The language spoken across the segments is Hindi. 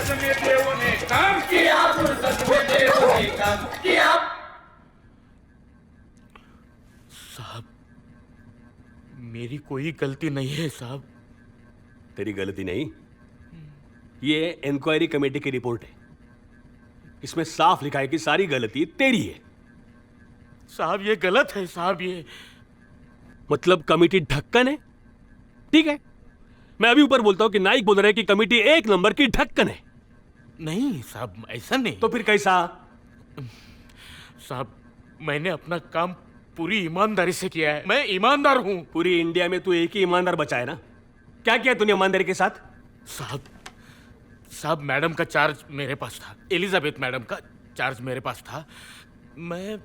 फुर्सत में देव ने काम किया, फुर्सत में देव ने काम किया। साहब, मेरी कोई गलती नहीं है साहब। तेरी गलती नहीं, ये इंक्वायरी कमेटी की रिपोर्ट है। इसमें साफ लिखा है कि सारी गलती तेरी है। साहब ये गलत है साहब, ये मतलब कमेटी ढक्कन है? ठीक है, मैं अभी ऊपर बोलता हूं कि नाइक बोल रहे हैं कि कमेटी 1 नंबर की ढक्कन है। नहीं साहब, ऐसा नहीं। तो फिर कैसा? साहब, मैंने अपना काम पूरी ईमानदारी से किया है, मैं ईमानदार हूं। पूरी इंडिया में तू एक ही ईमानदार बचा है ना? क्या किया तूने ईमानदारी के साथ? साहब मैडम का चार्ज मेरे पास था, एलिजाबेथ मैडम का चार्ज मेरे पास था। मैं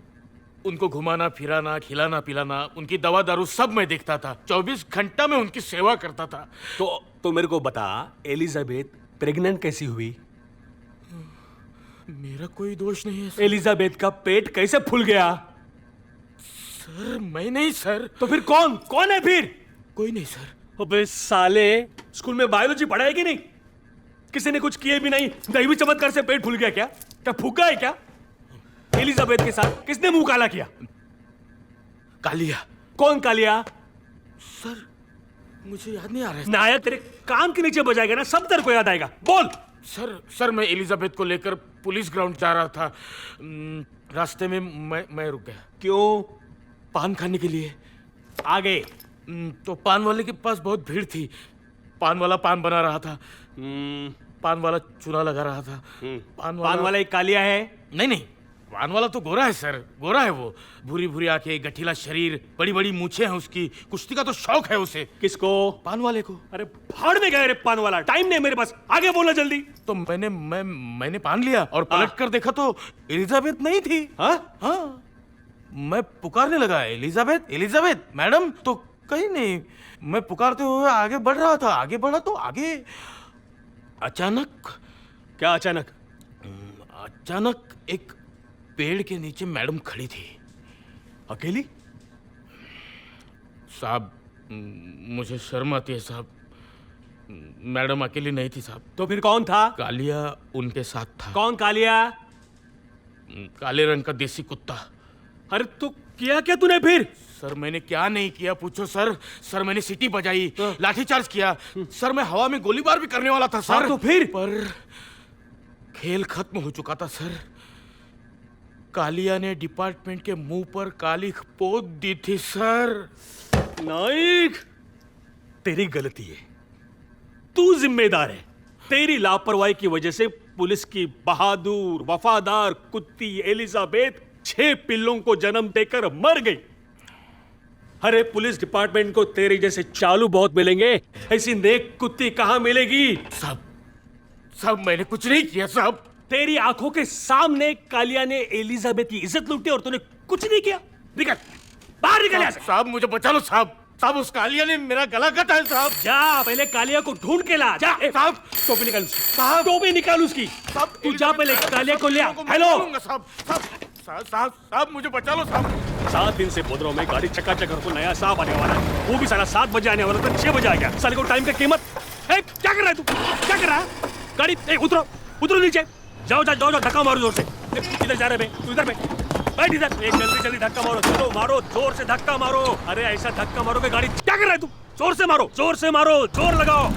उनको घुमाना फिराना, खिलाना पिलाना, उनकी दवा दारू सब मैं देखता था। 24 घंटा में उनकी सेवा करता था। तो मेरे को बता, एलिजाबेथ प्रेग्नेंट कैसी हुई? मेरा कोई दोष नहीं है सर। एलिजाबेथ का पेट कैसे फूल गया? सर मैं नहीं सर। तो फिर कौन है फिर? कोई नहीं सर। अबे साले, स्कूल में बायोलॉजी पढ़ा है कि नहीं? किसी ने कुछ किए भी नहीं, दैवी चमत्कार से पेट फूल गया क्या? क्या फूका है क्या? एलिजाबेथ के साथ किसने मुंह काला किया? कालिया। कौन कालिया? सर मुझे याद नहीं आ रहा है। नायक तेरे कान के नीचे बजाएगा ना, सब तेरे को याद आएगा। बोल। सर मैं एलिजाबेथ को लेकर पुलिस ग्राउंड जा रहा था। रास्ते में मैं रुक गया। क्यों? पान खाने के लिए। आगे? तो पान वाले के पास बहुत भीड़ थी। पान वाला पान बना रहा था, पान वाला चूना लगा रहा था। पान वाला एक कालिया है? नहीं, पान वाला तो गोरा है सर, गोरा है वो। भूरी भूरी आंखें, गठीला शरीर, बड़ी बड़ी मूछें हैं उसकी। कुश्ती का तो शौक है उसे। किसको? पान वाले को। अरे भाड़ में गए रे पान वाला, टाइम नहीं मेरे पास, आगे बोलना जल्दी। तो मैंने पान लिया और पलट कर देखा तो एलिजाबेथ नहीं थी। हाँ, मैं पुकारने लगा, एलिजाबेथ एलिजाबेथ मैडम, तो कहीं नहीं। मैं पुकारते हुए आगे बढ़ रहा था, आगे बढ़ा तो आगे अचानक। क्या अचानक? अचानक एक पेड़ के नीचे मैडम खड़ी थी, अकेली। साहब मुझे शर्म आती है साहब, मैडम अकेली नहीं थी साहब। तो फिर कौन था? कालिया उनके साथ था। कौन कालिया? काले रंग का देसी कुत्ता। अरे तो किया क्या तूने फिर? सर मैंने क्या नहीं किया पूछो सर। सर मैंने सीटी बजाई, लाठीचार्ज किया। सर मैं हवा में गोलीबार भी करने वाला था सर। तो फिर? पर खेल खत्म हो चुका था सर। कालिया ने डिपार्टमेंट के मुंह पर काली पोत दी थी सर। नाइक, तेरी गलती है, तू जिम्मेदार है। तेरी लापरवाही की वजह से पुलिस की बहादुर वफादार कुत्ती एलिजाबेथ 6 पिल्लों को जन्म देकर मर गई। अरे पुलिस डिपार्टमेंट को तेरे जैसे चालू बहुत मिलेंगे, ऐसी नेक कुत्ती कहां मिलेगी? साहब मैंने कुछ नहीं किया साहब। तेरी आंखों के सामने कालिया ने एलिजाबेथ की इज्जत लूटी और तूने कुछ नहीं किया। निकल बाहर, निकल यहाँ से। साहब मुझे बचा लो साहब। साहब उस कालिया ने मेरा गला काटा है साहब। जा पहले कालिया को ढूंढ के ला। जा साहब, टोपी निकाल उसकी। साहब टोपी निकाल उसकी। साहब तू जा पहले कालिया को ले आ। हेलो साहब मुझे बचा लो साहब। 7 दिन से बोल रहा हूं मैं, गाड़ी चकाचक को नया साहब आने वाला है। वो भी साला 7 बजे आने वाला था, 6 बजे आ गया। साले को टाइम का कीमत है। क्या कर रहा है तू? क्या कर रहा है? गाड़ी उतरो नीचे। जाओ धक्का मारो जोर से। इधर जा रहे तू, इधर बैठ इधर। जल्दी धक्का मारो, चलो मारो, जोर से धक्का मारो। अरे ऐसा धक्का मारो कि गाड़ी। क्या कर रहा है तू? जोर से मारो, जोर लगाओ।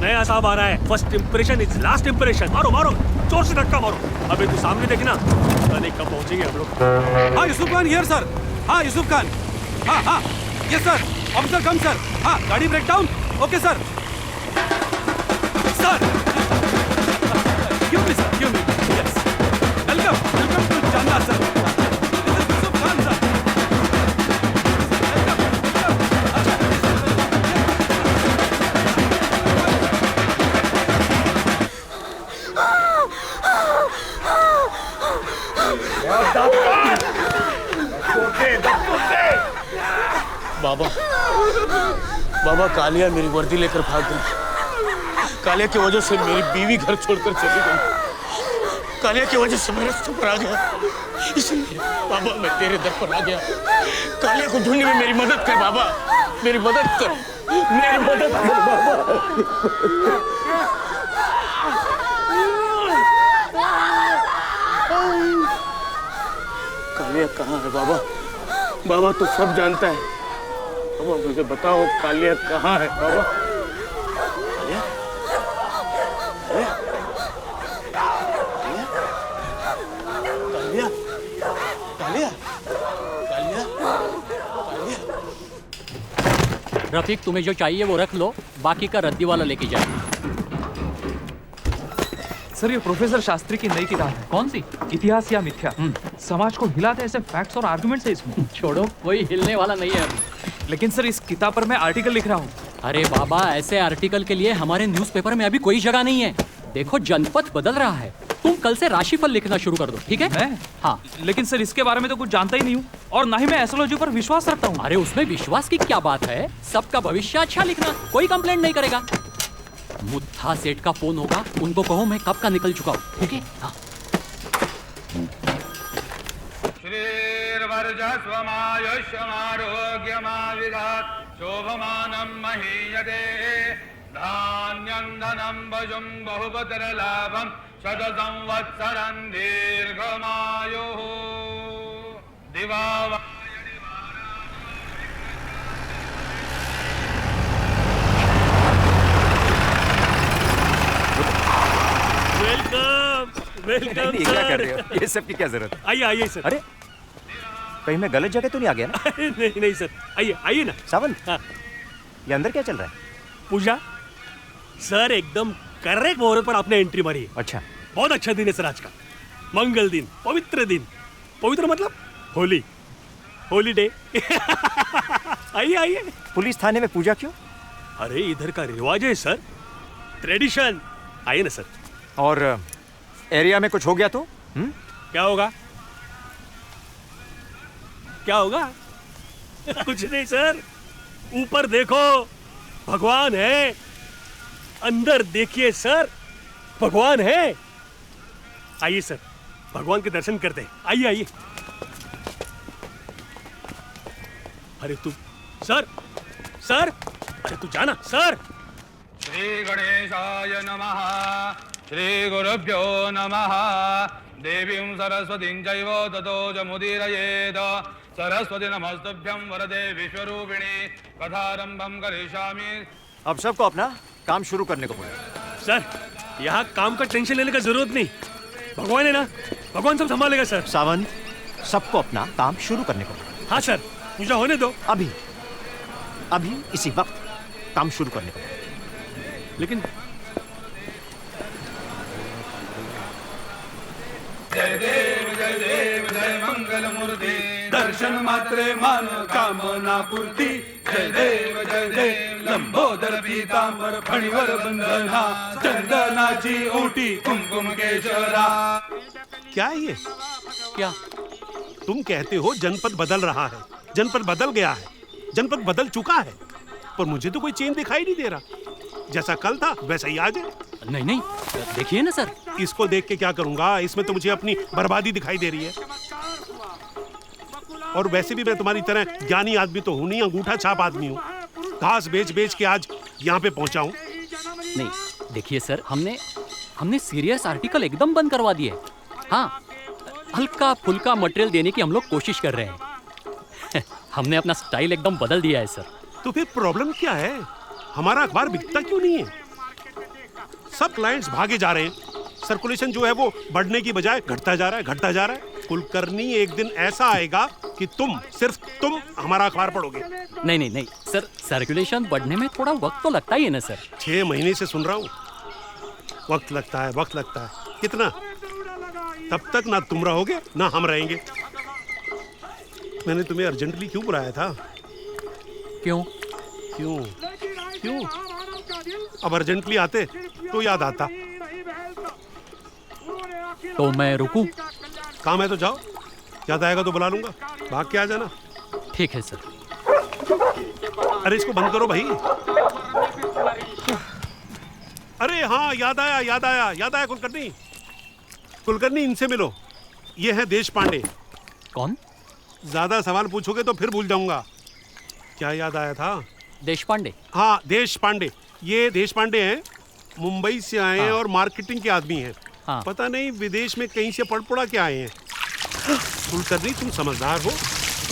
नया साहब आ रहा है। First impression is last impression. मारो, जोर से धक्का मारो। अबे तू सामने देखना, पता कब पहुंचेंगे हम लोग। हाँ यूसुफ खान हियर सर। हाँ यूसुफ खान। हाँ yes sir. Officer come sir. हाँ गाड़ी break down. Okay sir. Give me yes. Welcome to Chanda sir. Yusuf Khan sir. Baba Kalia मेरी वर्दी लेकर भाग गई। कालिया की वजह से मेरी बीवी घर छोड़कर चली गई। कालिया की वजह से मैं रास्ते पर आ गया। इसलिए बाबा मैं तेरे दर पर आ गया। कालिया को ढूंढने में मेरी मदद कर बाबा, मेरी मदद कर बाबा। कालिया कहाँ है बाबा? बाबा तो सब जानता है। बाबा मुझे बताओ कालिया कहाँ है बाबा? कालिया? कालिया? कालिया? कालिया? कालिया? रफीक, तुम्हें जो चाहिए वो रख लो, बाकी का रद्दी वाला लेके जाए। सर, ये प्रोफेसर शास्त्री की नई किताब है। कौन सी? इतिहास या मिथ्या। समाज को हिलाते ऐसे फैक्ट्स और आर्गुमेंट्स है इसमें। छोड़ो, कोई हिलने वाला नहीं है अभी। लेकिन सर, इस किताब पर मैं आर्टिकल लिख रहा हूँ। अरे बाबा, ऐसे आर्टिकल के लिए हमारे न्यूज़पेपर में अभी कोई जगह नहीं है। देखो, जनपद बदल रहा है। तुम कल से राशिफल लिखना शुरू कर दो, ठीक है? मैं? हाँ। लेकिन सर, इसके बारे में तो कुछ जानता ही नहीं हूँ, और ना ही मैं एस्ट्रोलॉजी पर विश्वास रखता हूँ। अरे उसमें विश्वास की क्या बात है? सबका भविष्य अच्छा लिखना, कोई कंप्लेंट नहीं करेगा। मुद्दा सेठ का फोन होगा, उनको कहो मैं कब का निकल चुका हूँ, ठीक है? हाँ। श्रीर्वर्चस्वमायुष्यमारोग्यमाविदात् शोभमानं महीयते धान्यं धनं भुजं बहुपुत्रलाभं शतसंवत्सरं दीर्घमायुः दिवा वेलकम वेलकम नहीं, क्या कर रहे हो? ये सब की क्या जरूरत है? आइए आइए सर। अरे कहीं मैं गलत जगह तो नहीं आ गया ना? नहीं नहीं सर, आइए आइए ना। सावंत, हाँ। ये अंदर क्या चल रहा है? पूजा सर, एकदम करेक्ट मुहूर्त पर आपने एंट्री मारी है। अच्छा, बहुत अच्छा दिन है सर आज का। मंगल दिन, पवित्र दिन। पवित्र मतलब होली, हॉलीडे। आइए आइए। पुलिस थाने में पूजा क्यों? अरे इधर का रिवाज है सर, ट्रेडिशन। आइए ना सर। और एरिया में कुछ हो गया तो? क्या होगा? क्या होगा? कुछ नहीं सर, ऊपर देखो, भगवान है। अंदर देखिए सर, भगवान है। आइए सर, भगवान के दर्शन करते हैं। आइए आइए। अरे तू सर, सर, अरे तू जाना सर। श्री गणेशाय नमः श्री गुरुभ्यो नमः देवीं सरस्वतीं चैव ततो जमुदीरयेत् सरस्वती नमस्तुभ्यं वरदे विश्वरूपिणी कथारंभं करिष्यामि। अब सबको अपना काम शुरू करने को बोलो। सर, यहाँ काम का टेंशन लेने का जरूरत नहीं, भगवान है ना, भगवान सब संभालेगा सर। सावंत, सबको अपना काम शुरू करने को बोलो। हाँ सर, पूजा होने दो। अभी अभी इसी वक्त काम शुरू करने को बोलो। लेकिन जय देव जय मंगल मूर्ति दर्शन मात्रे मान कामना पूर्ती। जय देव लंबोदर पीतांबर फणिवर बंधना चंदनाची ओटी कुमकुम केशरा। क्या है ये? क्या? तुम कहते हो जनपद बदल रहा है, जनपद बदल गया है, जनपद बदल चुका है, पर मुझे तो कोई चेंज दिखाई नहीं दे रहा। जैसा कल था वैसा ही आज है। नहीं नहीं, देखिए ना सर। इसको देख के क्या करूंगा? इसमें तो मुझे अपनी बर्बादी दिखाई दे रही है। और वैसे भी मैं तुम्हारी तरह ज्ञानी आदमी तो हूं नहीं, अंगूठा छाप आदमी हूँ। घास बेच बेच के आज यहाँ पे पहुंचा हूँ। नहीं, देखिए सर, हमने सीरियस आर्टिकल एकदम बंद करवा दिए। हाँ, हल्का फुल्का मटेरियल देने की हम लोग कोशिश कर रहे हैं। हमने अपना स्टाइल एकदम बदल दिया है सर। तो फिर प्रॉब्लम क्या है? हमारा अखबार बिकता क्यों नहीं है? सब क्लाइंट्स भागे जा रहे हैं, सर्कुलेशन जो है वो बढ़ने की बजाय घटता जा रहा है, घटता जा रहा है। कुलकर्णी, एक दिन ऐसा आएगा कि सिर्फ तुम हमारा अखबार पढ़ोगे। नहीं नहीं नहीं सर, सर्कुलेशन बढ़ने में थोड़ा वक्त तो लगता ही है ना सर। 6 महीने से सुन रहा हूँ, वक्त लगता है, वक्त लगता है। कितना? तब तक ना तुम रहोगे ना हम रहेंगे। मैंने तुम्हें अर्जेंटली क्यों बुलाया था? क्यों? क्यों क्यों? अब अर्जेंटली आते तो याद आता। तो मैं रुकूं? काम है तो जाओ, याद आएगा तो बुला लूंगा, भाग के आ जाना। ठीक है सर। अरे इसको बंद करो भाई। अरे हाँ, याद आया याद आया याद आया। कुलकर्णी, कुलकर्णी, इनसे मिलो। ये है देश पांडे। कौन? ज्यादा सवाल पूछोगे तो फिर भूल जाऊंगा। क्या याद आया था? देश पांडे? हाँ, देश पांडे। ये देश पांडे हैं, मुंबई से आए हैं और मार्केटिंग के आदमी हैं। हाँ। पता नहीं विदेश में कहीं से पड़ पड़ा क्या आए हैं। कुलकर्णी तुम समझदार हो,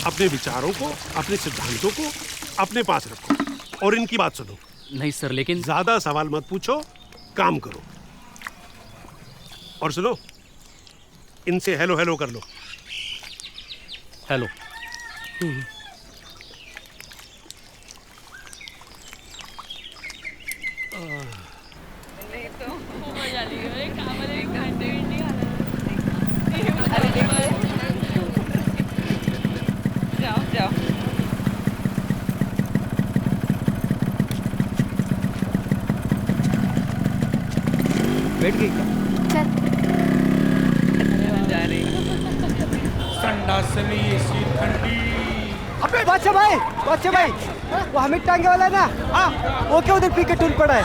अपने विचारों को, अपने सिद्धांतों को अपने पास रखो और इनकी बात सुनो। नहीं सर, लेकिन ज्यादा सवाल मत पूछो, काम करो। और सुनो, इनसे हेलो हेलो कर लो। हेलो। बैठ गई क्या? संडासनी ऐसी ठंडी। अबे बादशाह भाई वो हमिद टांगे वाला है ना? हाँ, वो क्या उधर पी के टूट पड़ा है?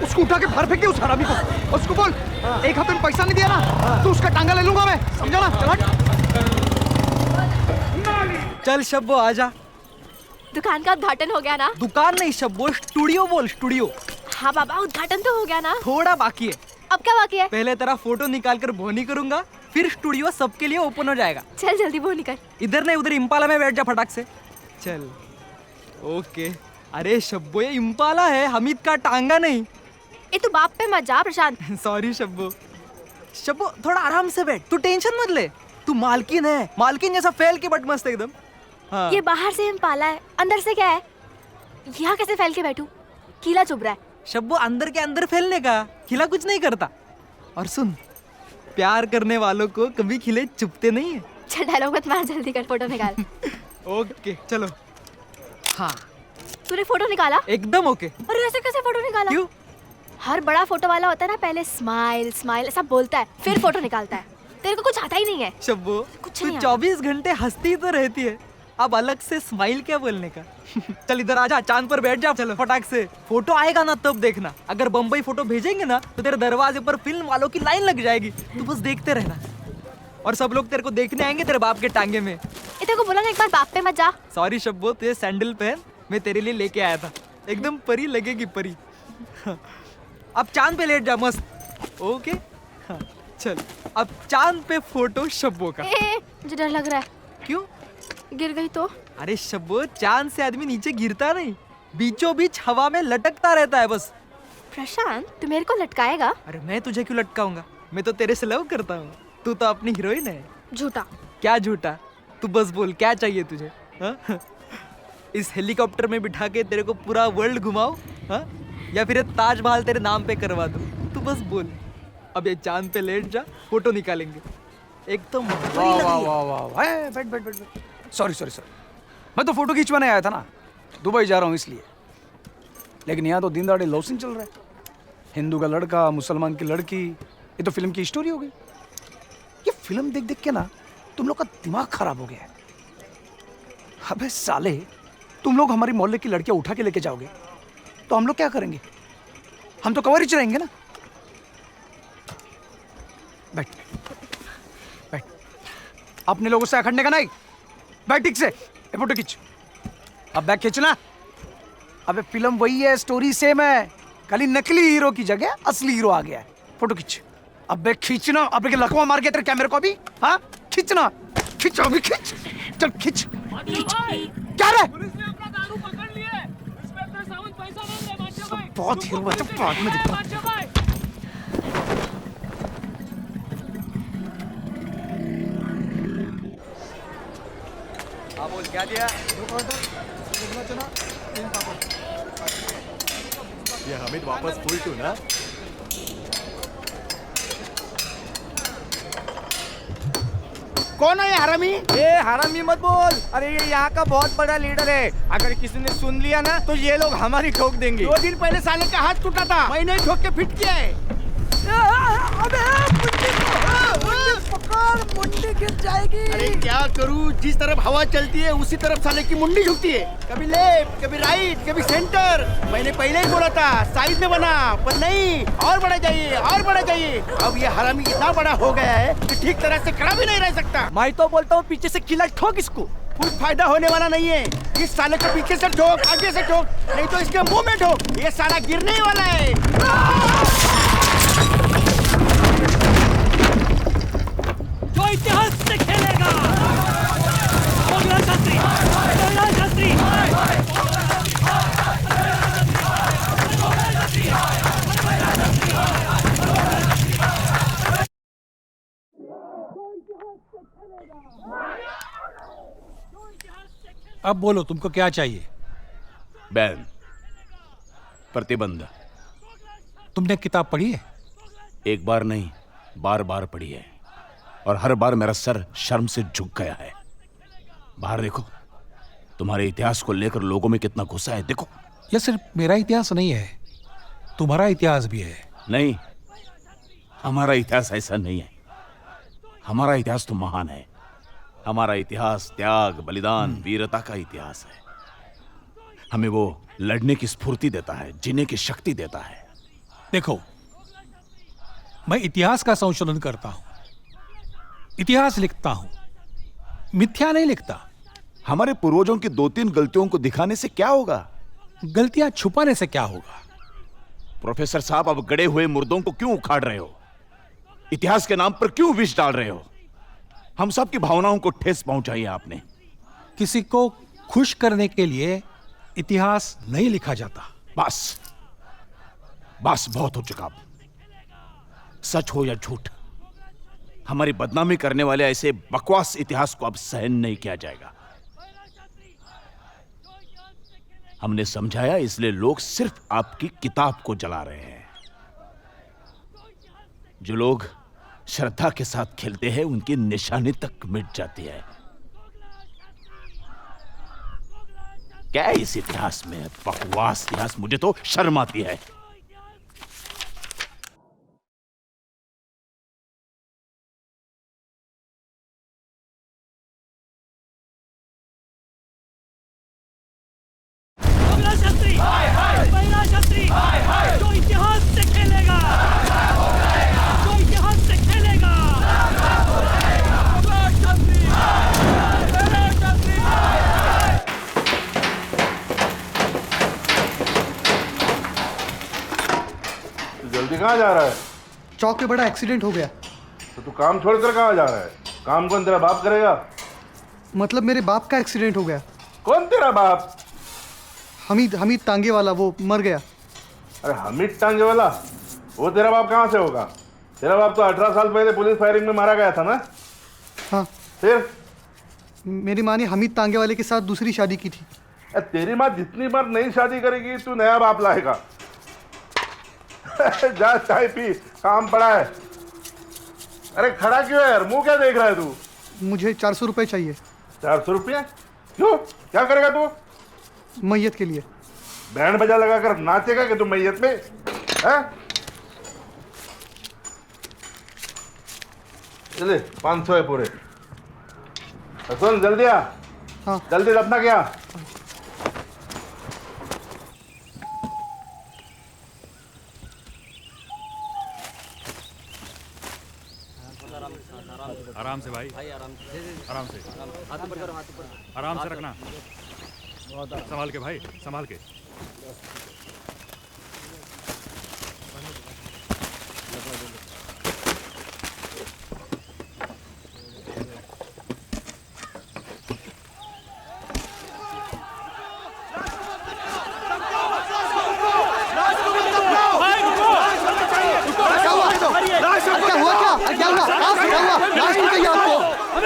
उसको उठा के बाहर फेंक दे उस हरामी को। उसको बोल, एक हफ्ते में पैसा नहीं दिया ना तो उसका टांगा ले लूंगा मैं, समझा ना? चल हट। चल शब्बो आजा। दुकान का उद्घाटन हो गया ना? दुकान नहीं शब्बो, स्टूडियो बोल, स्टूडियो। हाँ बाबा, उद्घाटन तो हो गया ना? थोड़ा बाकी है। अब क्या बाकी है? पहले तेरा फोटो निकाल कर बोनी करूंगा, फिर स्टूडियो सबके लिए ओपन हो जाएगा। चल जल्दी वो निकल। इधर नहीं, उधर इम्पाला में बैठ जा फटाक से। चल ओके। अरे शब्बो, ये इम्पाला है, हमीद का टांगा नहीं। ए तू बाप पे मत जा प्रशांत। सॉरी शब्बो। शब्बो थोड़ा आराम से बैठ, तू टेंशन मत ले। तू मालकिन है, मालकिन जैसा फैल के बट मस्त एकदम। हाँ। ये बाहर से इम्पाला है, अंदर से क्या है? यहाँ कैसे फैल के बैठूं? कीला चुभ रहा है। शब्बो अंदर के अंदर फैलने का, खिला कुछ नहीं करता। और सुन, प्यार करने वालों को कभी खिले चुपते नहीं है। चल डायलॉग मत मार, जल्दी कर, फोटो निकाल। ओके चलो। हाँ तूने फोटो निकाला? एकदम ओके। अरे ऐसे कैसे फोटो निकाला? क्यों? हर बड़ा फोटो वाला होता है ना, पहले स्माइल स्माइल ऐसा बोलता है, फिर फोटो निकालता है। तेरे को कुछ आता ही नहीं है। शब्बो कुछ तू नहीं आता। 24 घंटे हंसती तो रहती है, अब अलग से स्माइल क्या बोलने का? चल इधर आजा, चांद पर बैठ जा। चलो फटाक से। फोटो आएगा ना तब देखना। अगर बम्बई फोटो भेजेंगे ना तो तेरे दरवाजे पर फिल्म वालों की लाइन लग जाएगी, तू बस देखते रहना। और सब लोग तेरे को देखने आएंगे तेरे बाप के टांगे में। तेरे को बोला ना एक बार बाप पे मत जा। सॉरी शब्बो, तुझे सैंडल पहन, मैं तेरे लिए लेके आया था। एकदम परी लगेगी, परी। अब चांद पे लेट जा मस्त। ओके हाँ, चल अब चांद पे फोटो शब्बो का। मुझे डर लग रहा है। क्यों? गिर गई तो? अरे शब्बो, चांद से आदमी नीचे गिरता नहीं, बीचों बीच हवा में लटकता रहता है बस। प्रशांत तू मेरे को लटकाएगा? अरे मैं तुझे क्यों लटकाऊंगा, मैं तो तेरे से लव करता हूँ। तू तो अपनी हीरोइन है। झूठा। क्या झूठा? तू बस बोल, क्या चाहिए तुझे? हा? इस हेलीकॉप्टर में बिठा के तेरे को पूरा वर्ल्ड घुमाओ, हा? या फिर ताजमहल तेरे नाम पे करवा दूं? तू बस बोल। अब ये चांद पे लेट जा, फोटो निकालेंगे। एकदम वाह वाह वाह वाह। बैठ बैठ बैठ। सॉरी सॉरी सॉरी, मैं तो फोटो खिंचवाने आया था ना, दुबई जा रहा हूँ इसलिए। लेकिन यहाँ तो दिन दहाड़े लव सीन चल रहा है। हिंदू का लड़का, मुसलमान की लड़की, ये तो फिल्म की स्टोरी हो गई। ये फिल्म देख देख के ना तुम लोग का दिमाग खराब हो गया है। अबे साले, तुम लोग हमारी मोहल्ले की लड़कियां उठा के लेके जाओगे तो हम लोग क्या करेंगे? हम तो कवरेज रहेंगे ना। बैठ बैठ, अपने लोगों से अखड़ने का नहीं। बैठ ठीक से, फोटो खींच। अब बैग खींचना। अबे फिल्म वही है, स्टोरी सेम है, खाली नकली हीरो की जगह असली हीरो आ गया है। फोटो खींच। अबे खींचना। अबे के लकवा मार के तेरे कैमरे को अभी। हाँ खींचना, खींचो अभी, खींच। चल खींच। क्या रे? बहुत हीरो है, बाद में दिखता हूं। हाँ बोल, क्या दिया? ये हमिद वापस फुल टू ना? कौन है ये हरामी? ए हरामी मत बोल। अरे ये यहाँ का बहुत बड़ा लीडर है, अगर किसी ने सुन लिया ना तो ये लोग हमारी ठोक देंगे। 2 दिन पहले साले का हाथ टूटा था, मैंने ही ठोक के फिट किया है। मुंडी गिर जाएगी। अरे क्या करूं, जिस तरफ हवा चलती है उसी तरफ साले की मुंडी झुकती है। कभी लेफ्ट, कभी राइट, कभी सेंटर। मैंने पहले ही बोला था साइज में बना, पर नहीं, और बड़ा चाहिए, और बड़ा चाहिए। अब ये हरामी इतना बड़ा हो गया है कि ठीक तरह से खड़ा भी नहीं रह सकता। मैं तो बोलता हूँ पीछे से किला ठोक इसको, कुछ फायदा होने वाला नहीं है। इस साले को पीछे से ठोक, आगे से ठोक, नहीं तो इसके मुंह में ठोक। ये साला गिरने ही वाला है। जो इतिहास से खेले अब बोलो तुमको क्या चाहिए? बैन, प्रतिबंध। तुमने किताब पढ़ी है? एक बार नहीं, बार बार पढ़ी है, और हर बार मेरा सर शर्म से झुक गया है। बाहर देखो, तुम्हारे इतिहास को लेकर लोगों में कितना गुस्सा है, देखो। यह सिर्फ मेरा इतिहास नहीं है, तुम्हारा इतिहास भी है। नहीं, हमारा इतिहास ऐसा नहीं है। हमारा इतिहास तो महान है। हमारा इतिहास त्याग, बलिदान, वीरता का इतिहास है। हमें वो लड़ने की स्फूर्ति देता है, जीने की शक्ति देता है। देखो, मैं इतिहास का संशोधन करता हूं, इतिहास लिखता हूं, मिथ्या नहीं लिखता। हमारे पूर्वजों की 2-3 गलतियों को दिखाने से क्या होगा? गलतियां छुपाने से क्या होगा? प्रोफेसर साहब, अब गड़े हुए मुर्दों को क्यों उखाड़ रहे हो? इतिहास के नाम पर क्यों विष डाल रहे हो? हम सब की भावनाओं को ठेस पहुंचाई है आपने। किसी को खुश करने के लिए इतिहास नहीं लिखा जाता। बस बस, बहुत हो चुका। सच हो या झूठ, हमारी बदनामी करने वाले ऐसे बकवास इतिहास को अब सहन नहीं किया जाएगा। हमने समझाया, इसलिए लोग सिर्फ आपकी किताब को जला रहे हैं। जो लोग श्रद्धा के साथ खेलते हैं, उनकी निशानी तक मिट जाती है। क्या इस इतिहास में बकवास इतिहास, मुझे तो शर्म आती है। जो इतिहास से खेलेगा, जो इतिहास से खेलेगा। जल्दी कहाँ जा रहा है? चौक पे बड़ा एक्सीडेंट हो गया। तो तू काम छोड़कर कहाँ जा रहा है? काम कौन तेरा बाप करेगा? मतलब मेरे बाप का एक्सीडेंट हो गया। कौन तेरा बाप? हमीद तांगे वाला, वो मर गया। अरे हमीद तांगे वाला? वो तेरा बाप कहाँ से होगा? तेरा बाप तो 18 साल पहले पुलिस फायरिंग में मारा गया था ना? हाँ। फिर? मेरी माँ ने हमीद तांगे वाले के साथ दूसरी शादी की थी। तेरी माँ जितनी बार नई शादी करेगी, तू नया बाप लाएगा। जा चाय पी, काम पड़ा है। अरे खड़ा क्यों है यार, मुंह क्या देख रहा है तू? मुझे 400 रुपए चाहिए। 400 रुपये? क्यों, क्या करेगा तू? मैयत के लिए। बैंड बजा लगाकर नाचेगा कि तू मैयत में? हैं? चले 500 है पूरे। सुन जल्दी आ। हाँ। जल्दी दफना क्या? आराम से भाई, आराम से, आराम से रखना, संभाल के भाई, संभाल के।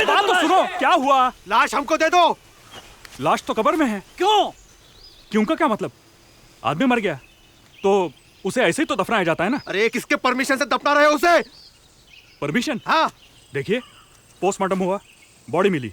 बात तो सुनो, क्या हुआ? लाश हमको दे दो। लाश तो कब्र में है। क्यों का क्या मतलब? आदमी मर गया तो उसे ऐसे ही तो दफनाया जाता है ना। अरे किसके परमिशन से दफना रहे हो उसे? परमिशन? हाँ। देखिए, पोस्टमार्टम हुआ, बॉडी मिली,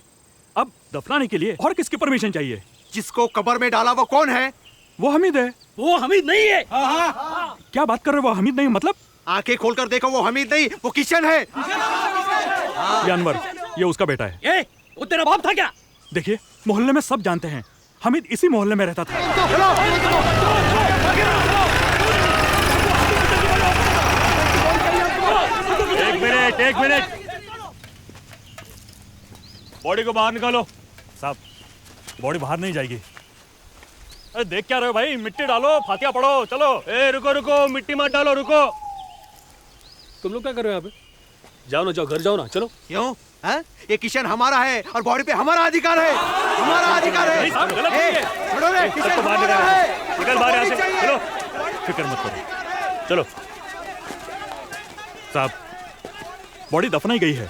अब दफनाने के लिए और किसकी परमिशन चाहिए? जिसको कब्र में डाला वो कौन है? वो हमीद है। वो हमीद नहीं है। क्या बात कर रहे हो? वो हमीद नहीं मतलब? आंखें खोलकर देखो, वो हमीद नहीं, वो किशन है। ये अनवर, ये उसका बेटा है। ये वो तेरा बाप था क्या? देखिए, मोहल्ले में सब जानते हैं, हमीद इसी मोहल्ले में रहता था। एक मिनट, बॉडी को बाहर निकालो। साहब, बॉडी बाहर नहीं जाएगी। अरे देख क्या रहे हो भाई? मिट्टी डालो, फातिया पढ़ो, चलो। ए रुको, मिट्टी मत डालो, रुको। तुम लोग क्या कर रहे हो यहाँ पे? जाओ ना, जाओ घर जाओ ना, चलो। क्यों? ये किशन हमारा है और बॉडी पे हमारा अधिकार है। हमारा अधिकार है। छोड़ो रे, किशन हमारा है। निकल बाहर यहाँ से, चलो। फिक्र मत करो, चलो। साहब, बॉडी दफनाई गई है,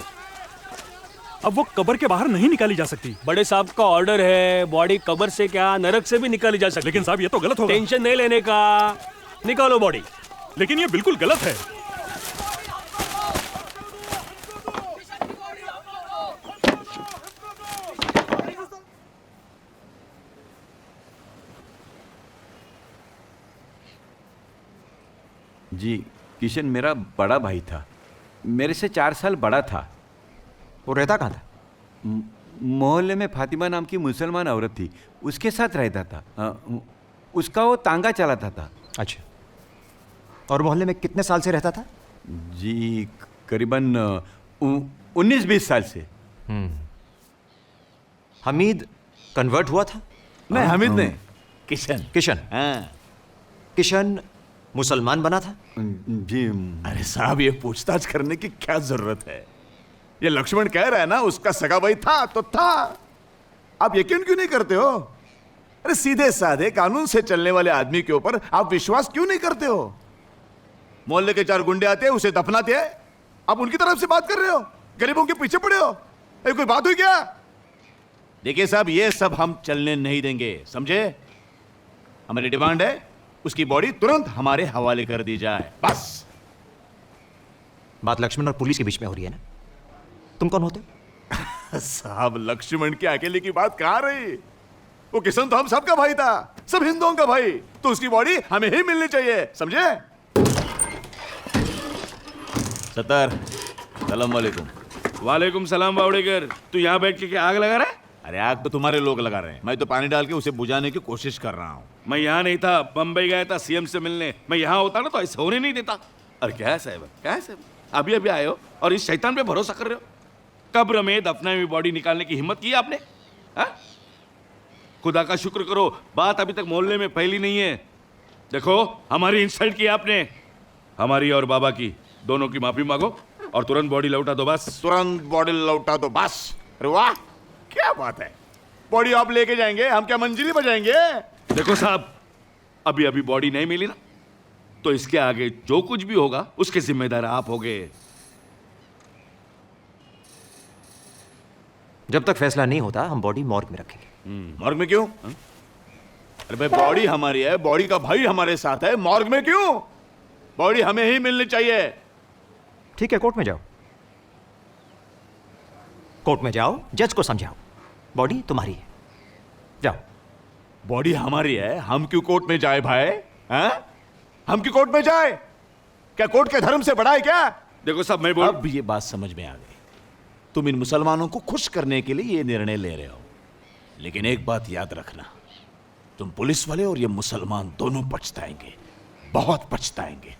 अब वो कब्र के बाहर नहीं निकाली जा सकती। बड़े साहब का ऑर्डर है, बॉडी कब्र से क्या नरक से भी निकाली जा सकती। लेकिन साहब ये तो गलत होगा। टेंशन नहीं लेने का, निकालो बॉडी। लेकिन ये बिल्कुल गलत है। जी, किशन मेरा बड़ा भाई था, मेरे से 4 साल बड़ा था। वो रहता कहाँ था? मोहल्ले में फातिमा नाम की मुसलमान औरत थी, उसके साथ रहता था। उसका वो तांगा चलाता था। अच्छा, और मोहल्ले में कितने साल से रहता था? जी करीबन 19-20 साल से। हमीद कन्वर्ट हुआ था? नहीं, हमीद नहीं, किशन। किशन, हाँ। किशन मुसलमान बना था? जी। अरे साहब, ये पूछताछ करने की क्या जरूरत है? ये लक्ष्मण कह रहा है ना, उसका सगा भाई था तो था। आप यकीन क्यों नहीं करते हो? अरे सीधे साधे कानून से चलने वाले आदमी के ऊपर आप विश्वास क्यों नहीं करते हो? मोहल्ले के 4 गुंडे आते हैं, उसे दफनाते हैं, आप उनकी तरफ से बात कर रहे हो, गरीबों के पीछे पड़े हो। अरे कोई बात हुई क्या? देखिए साहब, ये सब हम चलने नहीं देंगे, समझे? हमारी डिमांड है उसकी बॉडी तुरंत हमारे हवाले कर दी जाए, बस। बात लक्ष्मण और पुलिस के बीच में हो रही है ना? तुम कौन होते? साहब, लक्ष्मण के अकेले की बात कहां रही? वो किशन तो हम सबका भाई था, सब हिंदुओं का भाई, तो उसकी बॉडी हमें ही मिलनी चाहिए, समझे? सत्तर, सलाम वालेकुम। वालेकुम सलाम बावड़ेकर। तू यहाँ बैठ के क्या आग लगा रहा है? अरे आग तो तुम्हारे लोग लगा रहे हैं, मैं तो पानी डाल के उसे बुझाने की कोशिश कर रहा हूँ। मैं यहाँ नहीं था, बम्बई गया था सीएम से मिलने। मैं यहाँ होता ना तो ऐसे होने नहीं देता। अरे क्या है साहब, क्या है साहब, अभी अभी आए हो और इस शैतान पे भरोसा कर रहे हो? कब्र में दफनाई हुई बॉडी निकालने की हिम्मत की आपने? हा? खुदा का शुक्र करो, बात अभी तक मोहल्ले में फैली नहीं है। देखो, हमारी इंसल्ट की आपने, हमारी और बाबा की, दोनों की माफी मांगो और तुरंत बॉडी लौटा दो, बस। तुरंत बॉडी लौटा दो, बस। अरे वाह, क्या बात है। बॉडी आप लेके जाएंगे, हम क्या मंजिली बजाएंगे? देखो साहब, अभी अभी बॉडी नहीं मिली ना, तो इसके आगे जो कुछ भी होगा उसके जिम्मेदार आप होगे। जब तक फैसला नहीं होता हम बॉडी मॉर्ग में रखेंगे। मॉर्ग में क्यों? अरे भाई, बॉडी हमारी है, बॉडी का भाई हमारे साथ है, मॉर्ग में क्यों? बॉडी हमें ही मिलनी चाहिए। ठीक है, कोर्ट में जाओ, कोर्ट में जाओ, जज को समझाओ, बॉडी तुम्हारी है, जाओ। बॉडी हमारी है, हम क्यों कोर्ट में जाए भाई? हैं? हम क्यों कोर्ट में जाए? क्या कोर्ट के धर्म से बड़ा है क्या? देखो साहब, मैं बोल, अब ये बात समझ में आ गई। तुम इन मुसलमानों को खुश करने के लिए ये निर्णय ले रहे हो, लेकिन एक बात याद रखना, तुम पुलिस वाले और ये मुसलमान दोनों पछताएंगे, बहुत पछताएंगे।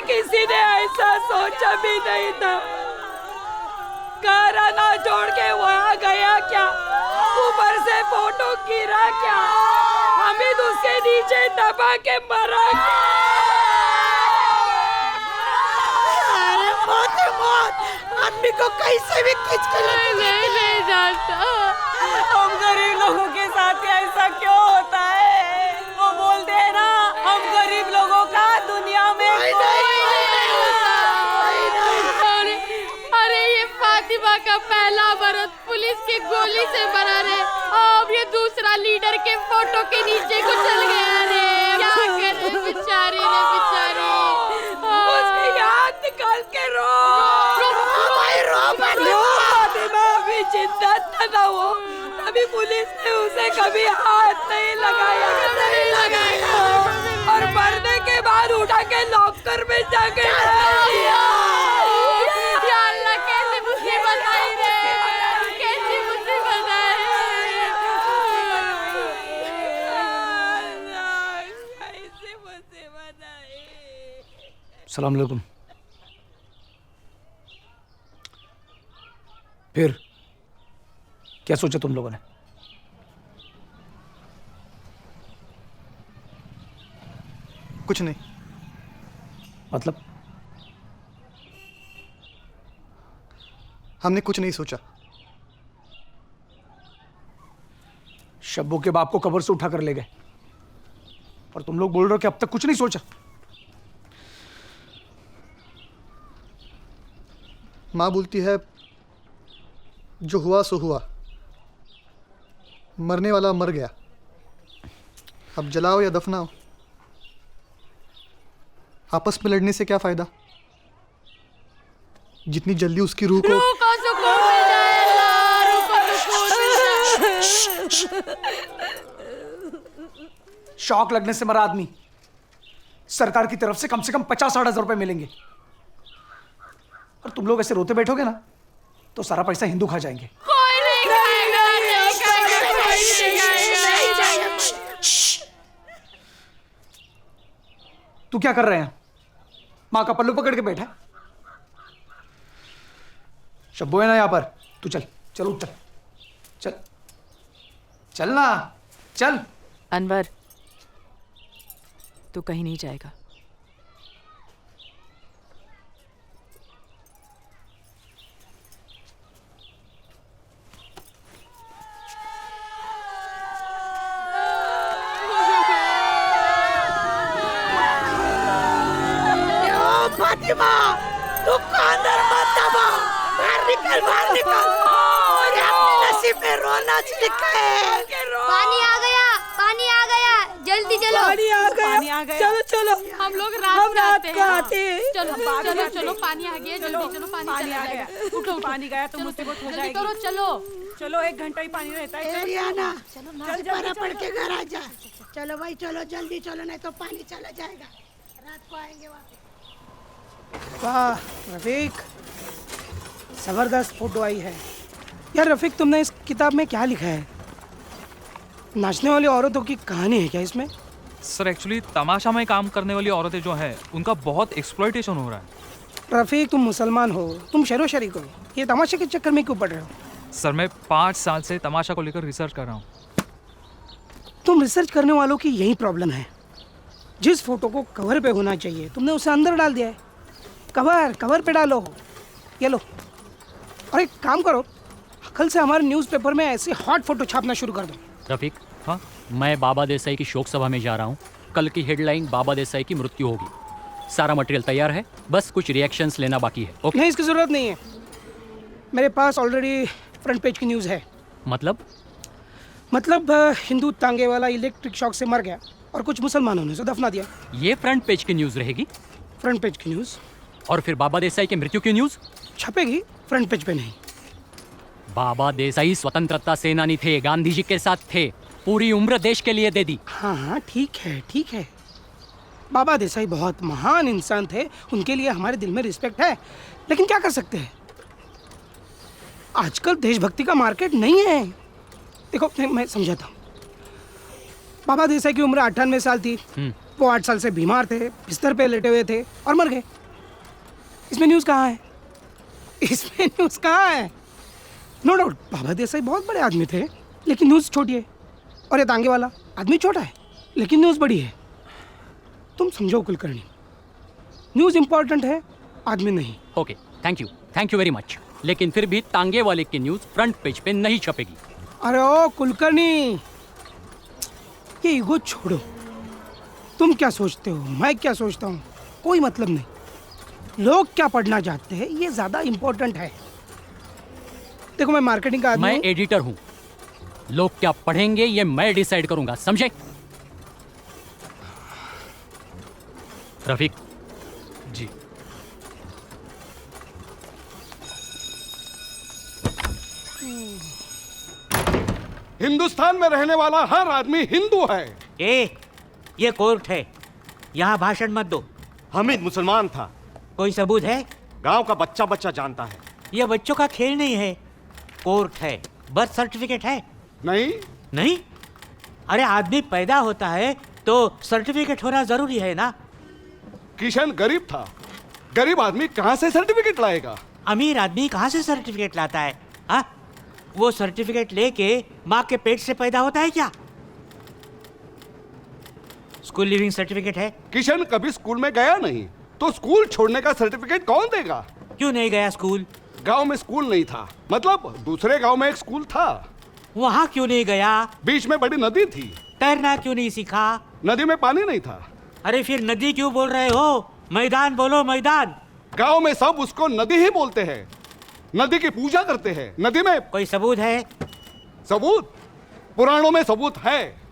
किसी ने ऐसा सोचा भी नहीं था। घराना छोड़ के वहाँ गया क्या, ऊपर से फोटो गिरा क्या, हमीद उसके नीचे दबा के मरा क्या। अरे मौत है मौत, आदमी को कैसे भी खींच के नहीं जानता। हम गरीब लोगों के साथ ऐसा क्यों होता है? वो बोलते हैं ना, हम गरीब लोगों का दुनिया में फातिमा का पहला बरत पुलिस की गोली से मरा रे, अब ये दूसरा लीडर के फोटो के नीचे को चल गया रे। क्या करे बेचारी रे, बेचारी। उसकी याद निकाल के रो फातिमा अभी जिंदा था ना वो, तभी पुलिस ने उसे कभी हाथ नहीं लगाया और मरने के बाद उठा के लॉकर में जाके सलाम अलैकुम। फिर क्या सोचा तुम लोगों ने? कुछ नहीं। मतलब? हमने कुछ नहीं सोचा। शब्बू के बाप को कब्र से उठा कर ले गए और तुम लोग बोल रहे हो कि अब तक कुछ नहीं सोचा। माँ बोलती है जो हुआ सो हुआ, मरने वाला मर गया, अब जलाओ या दफनाओ, आपस में लड़ने से क्या फायदा? जितनी जल्दी उसकी रूह को सुकून मिल जाए अल्लाह, रूह को सुकून मिल जाए। शॉक लगने से मरा आदमी सरकार की तरफ से कम 50-60 हजार रुपए मिलेंगे और तुम लोग ऐसे रोते बैठोगे ना तो सारा पैसा हिंदू खा जाएंगे। कोई नहीं खाएगा, नहीं खाएगा, कोई नहीं खाएगा। तू क्या कर रहे हैं? माँ का पल्लू पकड़ के बैठा है। शब्बू है ना यहाँ पर? तू चल चल उतर, चल चल ना, चल। अनवर, तू कहीं नहीं जाएगा। फातिमा, दुकानदार मत दबा, बाहर निकल और अपने नसीब में रोना लिखा है। पानी आ गया, जल्दी चलो। पानी आ गया। चलो चलो, हम लोग रात को आते हैं। चलो पानी आ गया, जल्दी चलो, पानी आ गया। उठो, पानी गया तो मुसीबत हो जाएगी। करो, चलो 1 घंटा ही पानी रहता है। रियाना, चल पढ़ के घर आ जा। चलो भाई, चलो जल्दी चलो, नहीं तो पानी चला जाएगा। रात को आएंगे वापस। वाह रफीक, जबरदस्त फोटो आई है यार। रफीक, तुमने इस किताब में क्या लिखा है? नाचने वाली औरतों की कहानी है क्या इसमें? सर एक्चुअली तमाशा में काम करने वाली औरतें जो हैं उनका बहुत एक्सप्लॉइटेशन हो रहा है। रफीक, तुम मुसलमान हो, तुम शरो शरीक हो, ये तमाशे के चक्कर में क्यों पड़ रहे हो? सर मैं 5 साल से तमाशा को लेकर रिसर्च कर रहा हूँ। तुम रिसर्च करने वालों की यही प्रॉब्लम है। जिस फोटो को कवर पे होना चाहिए तुमने उसे अंदर डाल दिया है। कवर पे डालो, ये लो। और एक काम करो, कल से हमारे न्यूज़पेपर में ऐसे हॉट फोटो छापना शुरू कर दो। रफीक, हाँ, मैं बाबा देसाई की शोक सभा में जा रहा हूँ। कल की हेडलाइन बाबा देसाई की मृत्यु होगी। सारा मटेरियल तैयार है, बस कुछ रिएक्शंस लेना बाकी है। ओके? नहीं, इसकी जरूरत नहीं है, मेरे पास ऑलरेडी फ्रंट पेज की न्यूज़ है। मतलब हिंदू तांगे वाला इलेक्ट्रिक शॉक से मर गया और कुछ मुसलमानों ने उसे दफना दिया। ये फ्रंट पेज की न्यूज़ रहेगी? फ्रंट पेज की न्यूज़। और फिर बाबा देसाई की मृत्यु की न्यूज़ छपेगी, फ्रंट पेज पे नहीं। बाबा देसाई स्वतंत्रता सेनानी थे, गांधी जी के साथ थे, पूरी उम्र देश के लिए दे दी। हाँ, ठीक है। बाबा देसाई बहुत महान इंसान थे, उनके लिए हमारे दिल में रिस्पेक्ट है, लेकिन क्या कर सकते हैं, आजकल देशभक्ति का मार्केट नहीं है। देखो, मैं समझाता हूँ। बाबा देसाई की उम्र 98 साल थी। वो 8 साल से बीमार थे, बिस्तर पे लेटे हुए थे और मर गए। इसमें न्यूज़ कहाँ है? नो डाउट बाबा देसाई बहुत बड़े आदमी थे, लेकिन न्यूज़ छोटी है। और ये तांगे वाला आदमी छोटा है, लेकिन न्यूज़ बड़ी है। तुम समझो कुलकर्णी, न्यूज़ इंपॉर्टेंट है, आदमी नहीं। Okay, thank you very much. लेकिन फिर भी तांगे वाले की न्यूज़ फ्रंट पेज पे नहीं छपेगी। अरे ओ कुलकर्णी, ये ईगो छोड़ो। तुम क्या सोचते हो, मैं क्या सोचता हूँ, कोई मतलब नहीं। लोग क्या पढ़ना चाहते हैं ये ज्यादा इंपॉर्टेंट है। देखो, मैं मार्केटिंग का आदमी मैं एडिटर हूँ, लोग क्या पढ़ेंगे ये मैं डिसाइड करूंगा, समझे? रफीक जी। हिंदुस्तान में रहने वाला हर आदमी हिंदू है। ये कोर्ट है, यहाँ भाषण मत दो। हामिद मुसलमान था। कोई सबूत है? गांव का बच्चा जानता है। ये बच्चों का खेल नहीं है, कोर्ट है। बर्थ सर्टिफिकेट है? नहीं। अरे आदमी पैदा होता है तो सर्टिफिकेट होना जरूरी है ना। किशन गरीब था, गरीब आदमी कहाँ से सर्टिफिकेट लाएगा? अमीर आदमी कहाँ से सर्टिफिकेट लाता है? हाँ, वो सर्टिफिकेट लेके माँ के पेट से पैदा होता है क्या? स्कूल लिविंग सर्टिफिकेट है? किशन कभी स्कूल में गया नहीं, तो स्कूल छोड़ने का सर्टिफिकेट कौन देगा? क्यों नहीं गया स्कूल? गांव में स्कूल नहीं था, मतलब दूसरे गांव में एक स्कूल था। वहाँ क्यों नहीं गया? बीच में बड़ी नदी थी। तैरना क्यों नहीं सीखा? नदी में पानी नहीं था। अरे फिर नदी क्यों बोल रहे हो? मैदान बोलो, मैदान। गांव में सब उसको नदी ही बोलते हैं, नदी की पूजा करते हैं। नदी में कोई सबूत है? सबूत? पुराणों में सबूत है।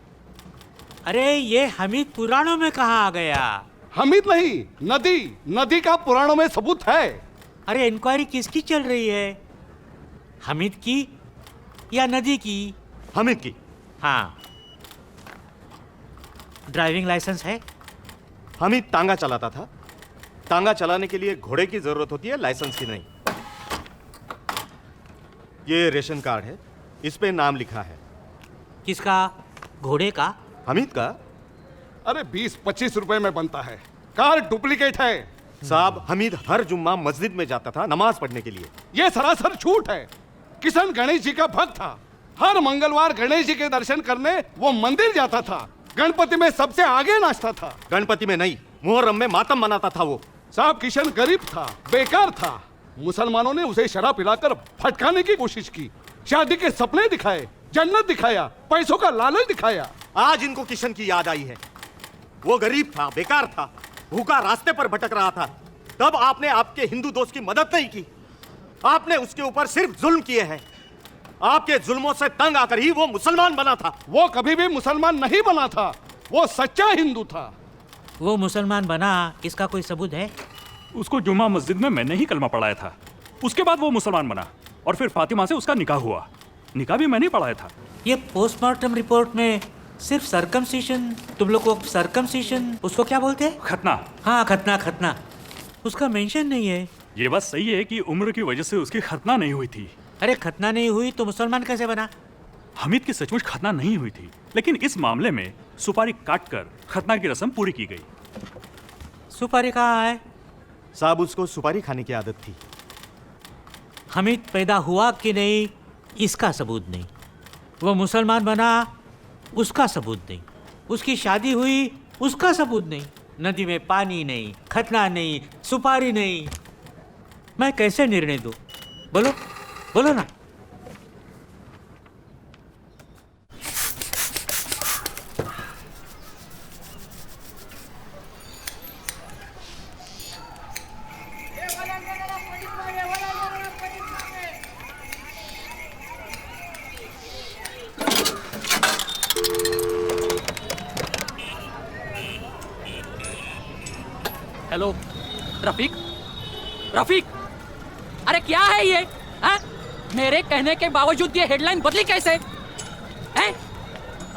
अरे ये हमीद पुराणों में कहाँ आ गया? हमीद नहीं, नदी, नदी का पुराणों में सबूत है। अरे इंक्वायरी किसकी चल रही है? हमीद की या नदी की? हमीद की। हाँ। ड्राइविंग लाइसेंस है? हमीद तांगा चलाता था। तांगा चलाने के लिए घोड़े की जरूरत होती है, लाइसेंस की नहीं। ये रेशन कार्ड है, इस पे नाम लिखा है। किसका? घोड़े का? हमीद का। अरे 20-25 रुपए में बनता है, कार्ड डुप्लीकेट है। साहब, हमीद हर जुम्मा मस्जिद में जाता था नमाज पढ़ने के लिए। ये सरासर झूठ है। किशन गणेश जी का भक्त था। हर मंगलवार गणेश जी के दर्शन करने वो मंदिर जाता था। गणपति में सबसे आगे नाचता था। गणपति में नहीं, मुहर्रम में मातम मनाता था वो। साहब, किशन गरीब था, बेकार था। मुसलमानों ने उसे शराब पिलाकर भटकाने की कोशिश की, शादी के सपने दिखाए, जन्नत दिखाया, पैसों का लालच दिखाया। आज इनको किशन की याद आई है। वो गरीब था, बेकार था, भूखा रास्ते पर भटक रहा था। तब आपने आपके हिंदू दोस्त की मदद नहीं की। आपने उसके ऊपर सिर्फ जुल्म किए हैं। आपके जुल्मों से तंग आकर ही वो मुसलमान बना था। वो कभी भी मुसलमान नहीं बना था, वो सच्चा हिंदू था। वो मुसलमान बना, इसका कोई सबूत है? उसको जुम्मा मस्जिद में मैंने ही कलमा पढ़ाया था। उसके बाद वो मुसलमान बना और फिर फातिमा से उसका निकाह हुआ। निकाह भी मैंने ही पढ़ाया था। ये पोस्टमार्टम रिपोर्ट में सिर्फ सर्कमसिशन, तुम लोग को सर्कमसिशन, उसको क्या बोलते हैं? खतना। हाँ, खतना, खतना। उसका मेंशन नहीं है। ये बात सही है कि उम्र की वजह से उसकी खतना नहीं हुई थी। अरे खतना नहीं हुई तो मुसलमान कैसे बना? हमीद की सचमुच खतना नहीं हुई थी, लेकिन इस मामले में सुपारी काटकर खतना की रस्म पूरी की गई। सुपारी कहाँ है? साहब, उसको सुपारी खाने की आदत थी। हमीद पैदा हुआ कि नहीं, इसका सबूत नहीं। वो मुसलमान बना, उसका सबूत नहीं। उसकी शादी हुई, उसका सबूत नहीं। नदी में पानी नहीं, खतना नहीं, सुपारी नहीं। मैं कैसे निर्णय दूं? बोलो, बोलो ना। हेलो रफीक, रफीक, अरे क्या है ये? हाँ? मेरे कहने के बावजूद ये हेडलाइन बदली कैसे? हैं?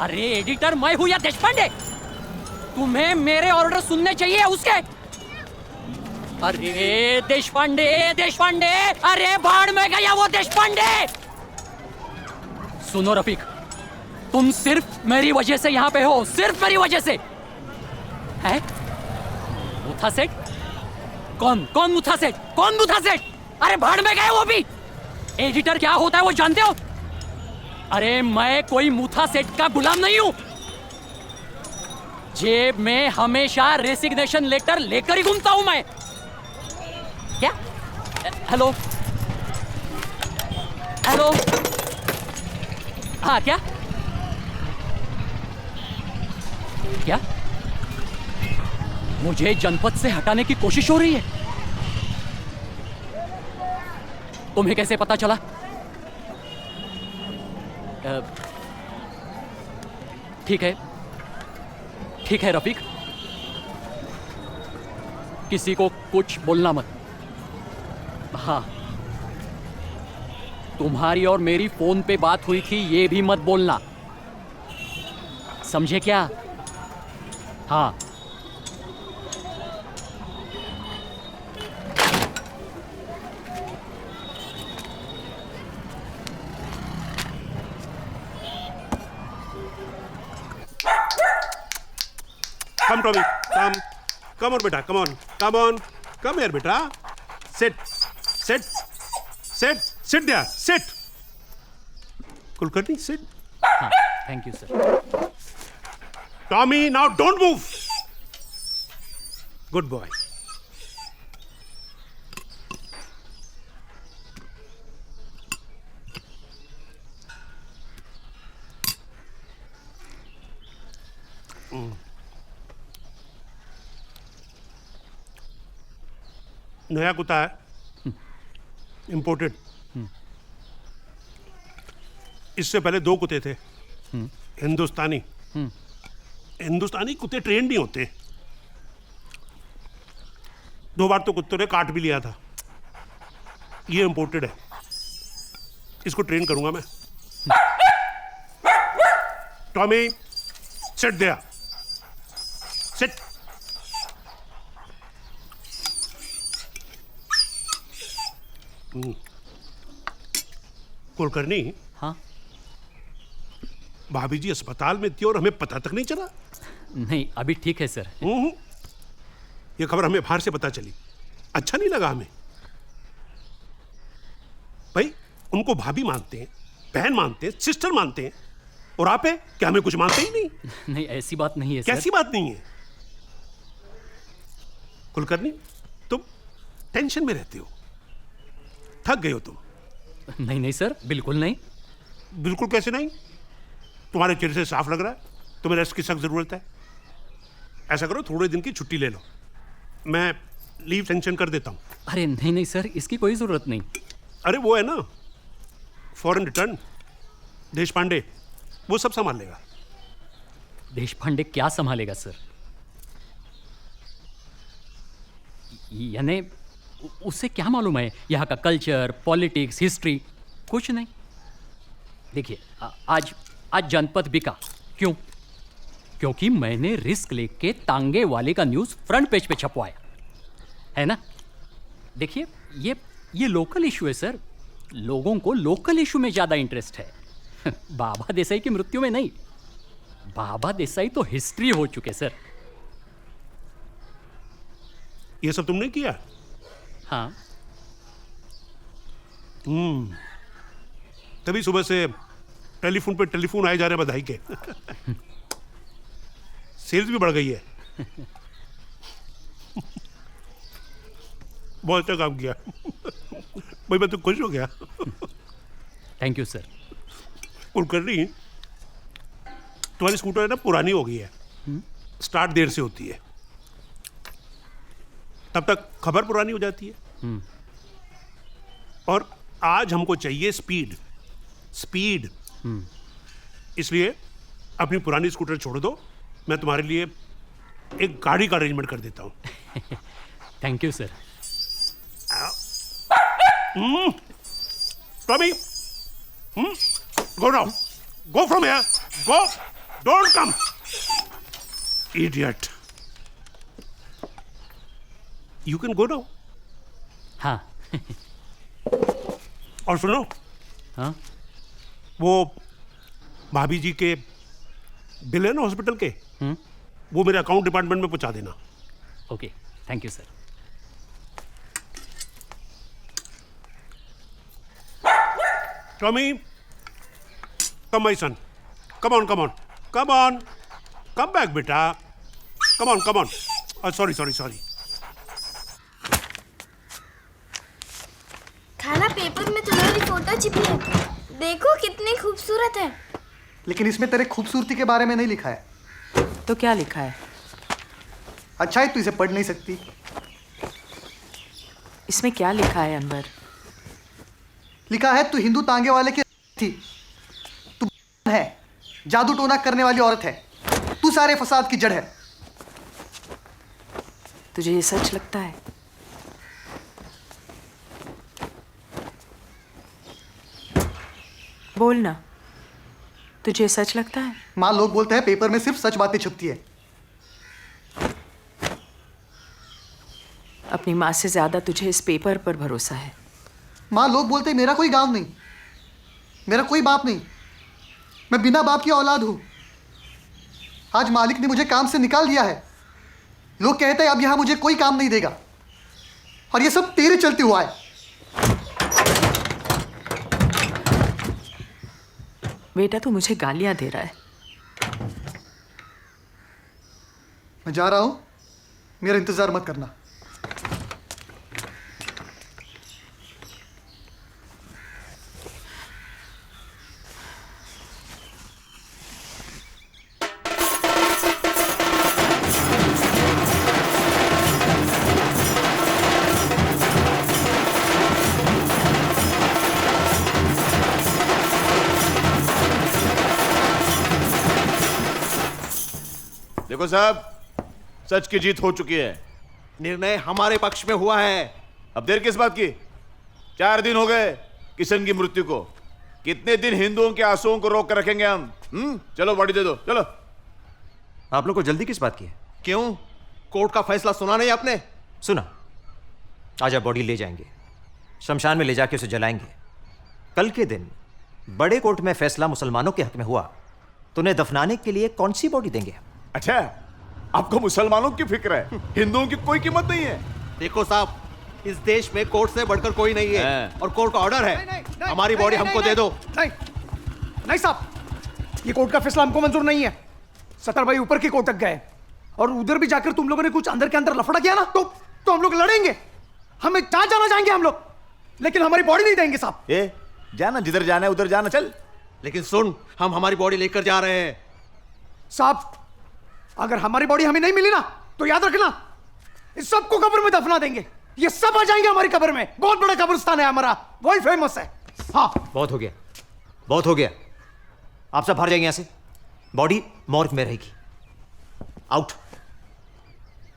अरे एडिटर मैं हूं या देशपांडे? तुम्हें मेरे ऑर्डर सुनने चाहिए उसके? अरे देशपांडे, देशपांडे, अरे भाड़ में गया वो देशपांडे। सुनो रफीक, तुम सिर्फ मेरी वजह से यहाँ पे हो, सिर्फ मेरी वजह से। हैं? मुथा सेठ? कौन मुथा सेठ? कौन मुथा सेठ? अरे भाड़ में गए वो भी। एडिटर क्या होता है वो जानते हो? अरे मैं कोई मुथा सेठ का गुलाम नहीं हूं। जेब में हमेशा रेसिग्नेशन लेटर लेकर ही घूमता हूं मैं। क्या? हेलो हेलो, हाँ, क्या क्या मुझे जनपद से हटाने की कोशिश हो रही है? तुम्हें कैसे पता चला? ठीक है रफीक, किसी को कुछ बोलना मत। हाँ, तुम्हारी और मेरी फोन पे बात हुई थी, ये भी मत बोलना, समझे क्या? हाँ। Come, Tommy. Come on, beta. Come here, beta. Sit there. Sit. Kulkarni sit. हाँ, thank you sir. Tommy now don't move. Good boy. नया कुत्ता है, इंपोर्टेड. इससे पहले 2 कुत्ते थे, हिंदुस्तानी. हिंदुस्तानी कुत्ते ट्रेन नहीं होते. 2 बार तो कुत्तों ने काट भी लिया था. ये इंपोर्टेड है, इसको ट्रेन करूंगा मैं. Tommy sit there. Sit. Kulkarni. हाँ. भाभी जी अस्पताल में थी और हमें पता तक नहीं चला. नहीं, अभी ठीक है सर. ये खबर हमें बाहर से पता चली, अच्छा नहीं लगा हमें. भाई उनको भाभी मानते हैं, बहन मानते हैं, सिस्टर मानते हैं, और आप है क्या हमें कुछ मानते ही नहीं. नहीं, ऐसी बात नहीं है सर. कैसी बात नहीं है? कुलकर्णी तुम टेंशन में रहते हो, थक गए हो तुम. नहीं नहीं सर, बिल्कुल नहीं. बिल्कुल कैसे नहीं? तुम्हारे चेहरे से साफ लग रहा है तुम्हें रेस्ट की सख्त जरूरत है. ऐसा करो, थोड़े दिन की छुट्टी ले लो, मैं लीव सेंक्शन कर देता हूं. अरे नहीं नहीं सर, इसकी कोई जरूरत नहीं. अरे वो है ना फॉरेन रिटर्न, देश पांडे, वो सब संभाल लेगा. देश पांडे क्या संभालेगा सर? यानी उससे क्या मालूम है यहाँ का कल्चर, पॉलिटिक्स, हिस्ट्री? कुछ नहीं. देखिए आज जनपद बिका. क्यों? क्योंकि मैंने रिस्क लेके तांगे वाले का न्यूज़ फ्रंट पेज पे छपवाया है ना. देखिए ये लोकल इशू है सर. लोगों को लोकल इशू में ज़्यादा इंटरेस्ट है. बाबा देसाई की मृत्यु में नहीं. बाबा देसाई तो हिस्ट्री हो चुके सर. ये सब तुमने किया? हाँ. तभी सुबह से टेलीफोन पे टेलीफोन आए जा रहे हैं बधाई के. सेल्स भी बढ़ गई है. बहुत अच्छा काम किया भाई, मैं तो खुश हो गया. Thank you sir. कुलकर्णी तुम्हारी स्कूटर है ना, पुरानी हो गई है. स्टार्ट देर से होती है, तब तक खबर पुरानी हो जाती है. और आज हमको चाहिए स्पीड. स्पीड. इसलिए अपनी पुरानी स्कूटर छोड़ दो, मैं तुम्हारे लिए एक गाड़ी का अरेंजमेंट कर देता हूं. Thank you sir. Tommy, go now, go from here, go, don't come, idiot. You can go now. हाँ. और सुनो. हाँ. वो भाभी जी के बिल है ना हॉस्पिटल के, वो मेरे अकाउंट डिपार्टमेंट में पहुंचा देना. Okay, thank you sir. Tommy, come my son, come on, come on, come on, come back बेटा, come on, come on. Sorry sorry sorry. खाना पेपर में तुम्हारी फोटो छिपी है, देखो कितनी खूबसूरत है. लेकिन इसमें तेरे खूबसूरती के बारे में नहीं लिखा है. तो क्या लिखा है? अच्छा है तू इसे पढ़ नहीं सकती. इसमें क्या लिखा है अनवर? लिखा है तू हिंदू तांगे वाले की थी, तू है, जादू टोना करने वाली औरत है, तू सारे फसाद की जड़ है. तुझे ये सच लगता है? बोल ना, तुझे सच लगता है? माँ, लोग बोलते हैं पेपर में सिर्फ सच बातें छपती है. अपनी माँ से ज्यादा तुझे इस पेपर पर भरोसा है. माँ, लोग बोलते हैं मेरा कोई गांव नहीं, मेरा कोई बाप नहीं, मैं बिना बाप की औलाद हूं. आज मालिक ने मुझे काम से निकाल दिया है. लोग कहते हैं अब यहां मुझे कोई काम नहीं देगा, और ये सब तेरे चलते हुआ है. बेटा तू मुझे गालियां दे रहा है। मैं जा रहा हूं, मेरा इंतजार मत करना। देखो साहब, सच की जीत हो चुकी है। निर्णय हमारे पक्ष में हुआ है। अब देर किस बात की? 4 दिन हो गए किशन की मृत्यु को। कितने दिन हिंदुओं के आंसुओं को रोक कर रखेंगे हम? चलो बॉडी दे दो, चलो। आप लोग को जल्दी किस बात की है? क्यों? कोर्ट का फैसला सुना नहीं आपने? सुना। आज आप बॉडी ले जाएंगे, शमशान में ले जाके उसे जलाएंगे। कल के दिन बड़े कोर्ट में फैसला मुसलमानों के हक में हुआ तो उन्हें दफनाने के लिए कौन सी बॉडी देंगे? अच्छा, आपको मुसलमानों की फिक्र है, हिंदुओं की कोई कीमत नहीं है। देखो साहब, इस देश में कोर्ट से बढ़कर कोई नहीं है और कोर्ट का ऑर्डर है हमारी बॉडी हमको दे दो। नहीं साहब, ये कोर्ट का फैसला हमको मंजूर नहीं है। सतर भाई ऊपर की कोर्ट तक गए और उधर भी जाकर तुम लोगों ने कुछ अंदर के अंदर लफड़ा किया ना, तो हम लोग लड़ेंगे। हमें जहां जाना जाएंगे हम लोग, लेकिन हमारी बॉडी नहीं देंगे साहब। ए, जाना जिधर जाना है उधर जाना, चल। लेकिन सुन, हम हमारी बॉडी लेकर जा रहे हैं। साहब, अगर हमारी बॉडी हमें नहीं मिली ना, तो याद रखना इस सबको कब्र में दफना देंगे। ये सब आ जाएंगे हमारी कब्र में। बहुत बड़ा कब्रिस्तान है हमारा, वर्ल्ड फेमस है। हाँ, बहुत हो गया, बहुत हो गया। आप सब बाहर जाएंगे यहां से। बॉडी मॉर्ग में रहेगी। आउट।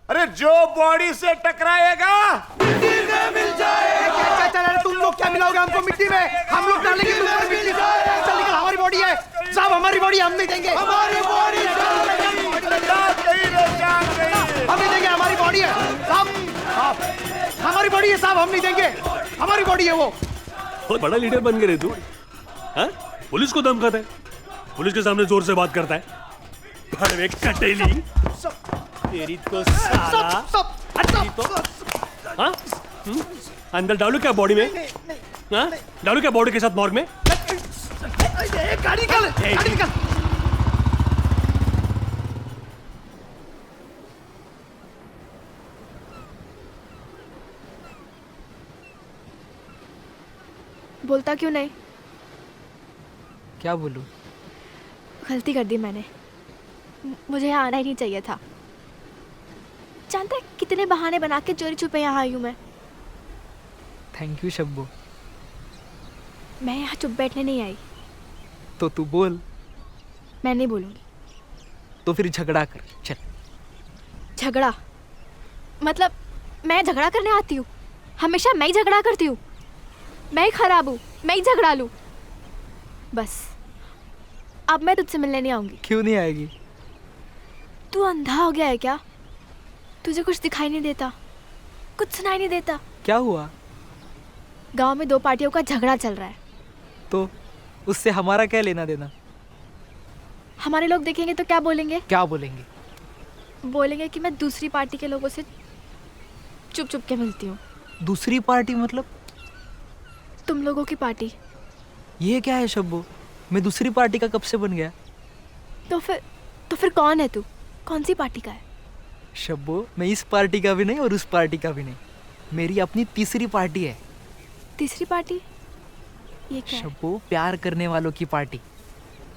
अरे जो बॉडी से टकराएगा मिट्टी में मिल जाएगा। तुम लोग क्या मिलाओगे हमको मिट्टी में? हम लोग डालेंगे तुम पर मिट्टी। चल निकल, हमारी बॉडी है साहब, हमारी बॉडी हम नहीं देंगे। हमारी बॉडी हम नहीं देंगे, हमारी बॉडी है साहब, हमारी बॉडी है साहब, हम नहीं देंगे। हमारी बॉडी है वो। बहुत बड़ा लीडर बन गए रे तू। हाँ? पुलिस को धमकाता है, पुलिस के सामने जोर से बात करता है। भड़वे कटेली तेरी तो साला। हाँ? अंदर डालू क्या बॉडी में? हाँ? डालू क्या बॉडी के साथ मॉर्ग में? गाड़ी निकाल, गाड़ी निकाल। बोलता क्यों नहीं? क्या बोलूं? गलती कर दी मैंने, मुझे यहाँ आना ही नहीं चाहिए था। जानता है कितने बहाने बना के चोरी छुपे यहाँ आई हूँ मैं। Thank you Shabbu. मैं यहाँ चुप बैठने नहीं आई। तो तू बोल। मैं नहीं बोलूँगी। तो फिर झगड़ा कर, चल। झगड़ा मतलब मैं झगड़ा करने आती हूँ? हमेशा मैं ही झगड़ा करती हूँ। मैं ही खराब हूँ, मैं ही झगड़ा लूँ। बस अब मैं तुझसे मिलने नहीं आऊँगी। क्यों नहीं आएगी? तू अंधा हो गया है क्या? तुझे कुछ दिखाई नहीं देता, कुछ सुनाई नहीं देता? क्या हुआ? गांव में 2 पार्टियों का झगड़ा चल रहा है। तो उससे हमारा क्या लेना देना? हमारे लोग देखेंगे तो क्या बोलेंगे? क्या बोलेंगे? बोलेंगे कि मैं दूसरी पार्टी के लोगों से चुप चुप के मिलती हूँ। दूसरी पार्टी मतलब? तुम लोगों की पार्टी। ये क्या है शब्बू? मैं दूसरी पार्टी का कब से बन गया? तो फिर कौन है तू? कौन सी पार्टी का है? शब्बू, मैं इस पार्टी का भी नहीं और उस पार्टी का भी नहीं। मेरी अपनी तीसरी पार्टी है। तीसरी पार्टी? ये क्या है? शब्बू, प्यार करने वालों की पार्टी।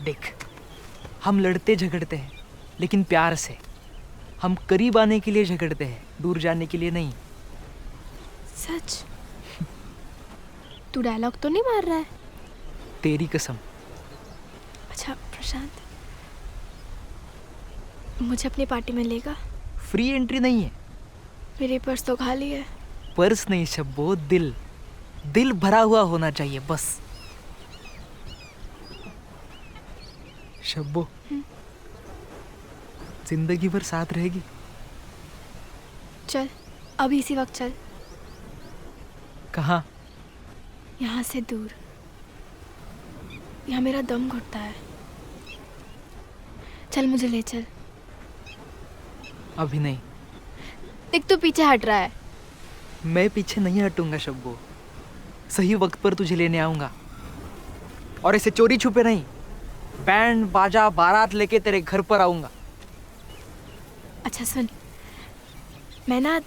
देख, हम लड़ते झगड़ते हैं लेकिन प्यार से। हम करीब आने के लिए झगड़ते हैं, दूर जाने के लिए नहीं। सच? तू डायलॉग तो नहीं मार रहा है? तेरी कसम। अच्छा प्रशांत, मुझे अपनी पार्टी में लेगा? फ्री एंट्री नहीं है। मेरे पर्स तो खाली है। पर्स नहीं शब्बू, दिल। दिल भरा हुआ होना चाहिए बस। शब्बू, जिंदगी भर साथ रहेगी? चल, अभी इसी वक्त चल। कहाँ? यहाँ से दूर। यहाँ मेरा दम घुटता है। चल मुझे ले चल। अभी नहीं। देख तू पीछे हट रहा है। मैं पीछे नहीं हटूंगा शब्बू। सही वक्त पर तुझे लेने आऊंगा। और ऐसे चोरी छुपे नहीं, बैंड बाजा बारात लेके तेरे घर पर आऊंगा। अच्छा सुन, मैं ना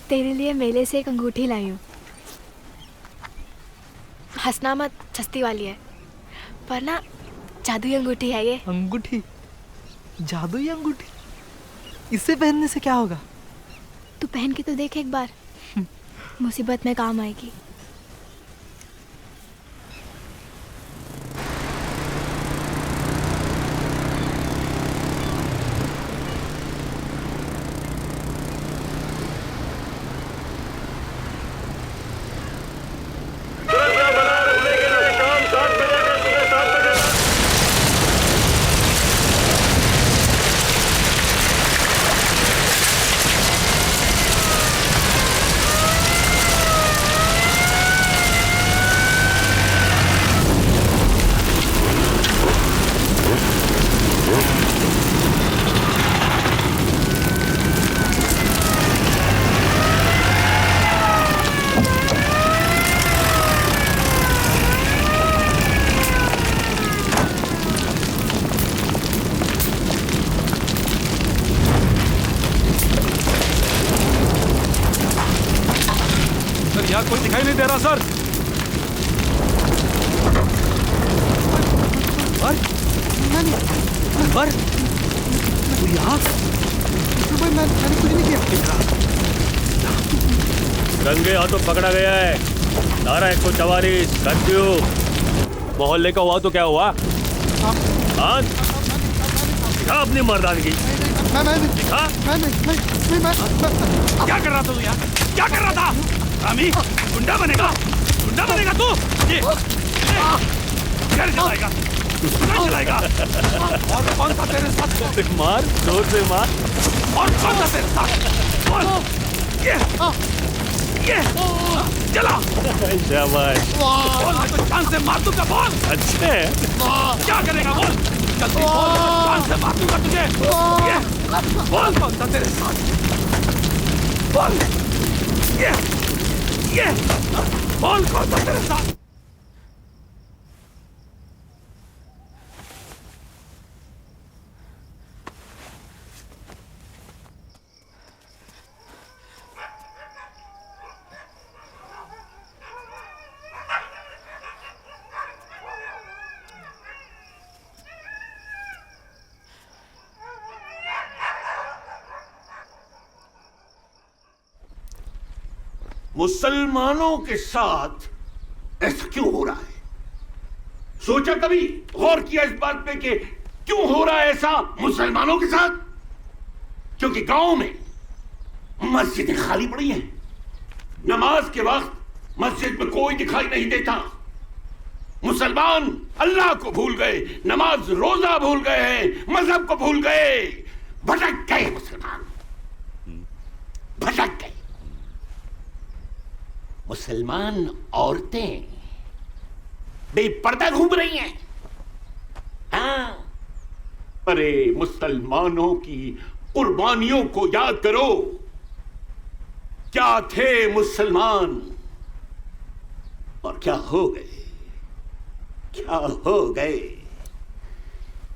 तेरे लिए मेले से एक अंगूठी लाई हूँ। हंसना मत, सस्ती वाली है, पर ना जादुई अंगूठी है ये। अंगूठी? जादुई अंगूठी? इसे पहनने से क्या होगा? तू पहन के तो देख एक बार, मुसीबत में काम आएगी। कोई दिखाई नहीं दे रहा सर। मैंने कुछ नहीं किया। रंगे हाथों पकड़ा गया है। धारा 144 कर्फ्यू। मोहल्ले का हुआ तो क्या हुआ? हाँ, दिखा अपनी मर्दानगी। दिखा। क्या कर रहा था तू यार? क्या कर रहा था? रामी, गुंडा बनेगा? गुंडा बनेगा तू? ये घर चलाएगा? घर चलाएगा? और कौन सा तेरे साथ? मार, जोर से मार। और कौन सा तेरे साथ? बोल। ये चला। शाबाश। बोल, तो जान से मार दूंगा। बोल। अच्छे। क्या करेगा? बोल। जल्दी बोल, जान से मार दूंगा तुझे। ये बोल, कौन सा तेरे साथ? बोल। ये बोल, कौन सा तेरे साथ? मुसलमानों के साथ ऐसा क्यों हो रहा है? सोचा कभी, गौर किया इस बात पे कि क्यों हो रहा है ऐसा मुसलमानों के साथ? क्योंकि गांव में मस्जिदें खाली पड़ी हैं। नमाज के वक्त मस्जिद में कोई दिखाई नहीं देता। मुसलमान अल्लाह को भूल गए, नमाज रोजा भूल गए हैं, मजहब को भूल गए, भटक गए। मुसलमान भटक गए। मुसलमान औरतें बेपर्दा घूम रही हैं। हाँ, अरे मुसलमानों की कुर्बानियों को याद करो। क्या थे मुसलमान और क्या हो गए? क्या हो गए?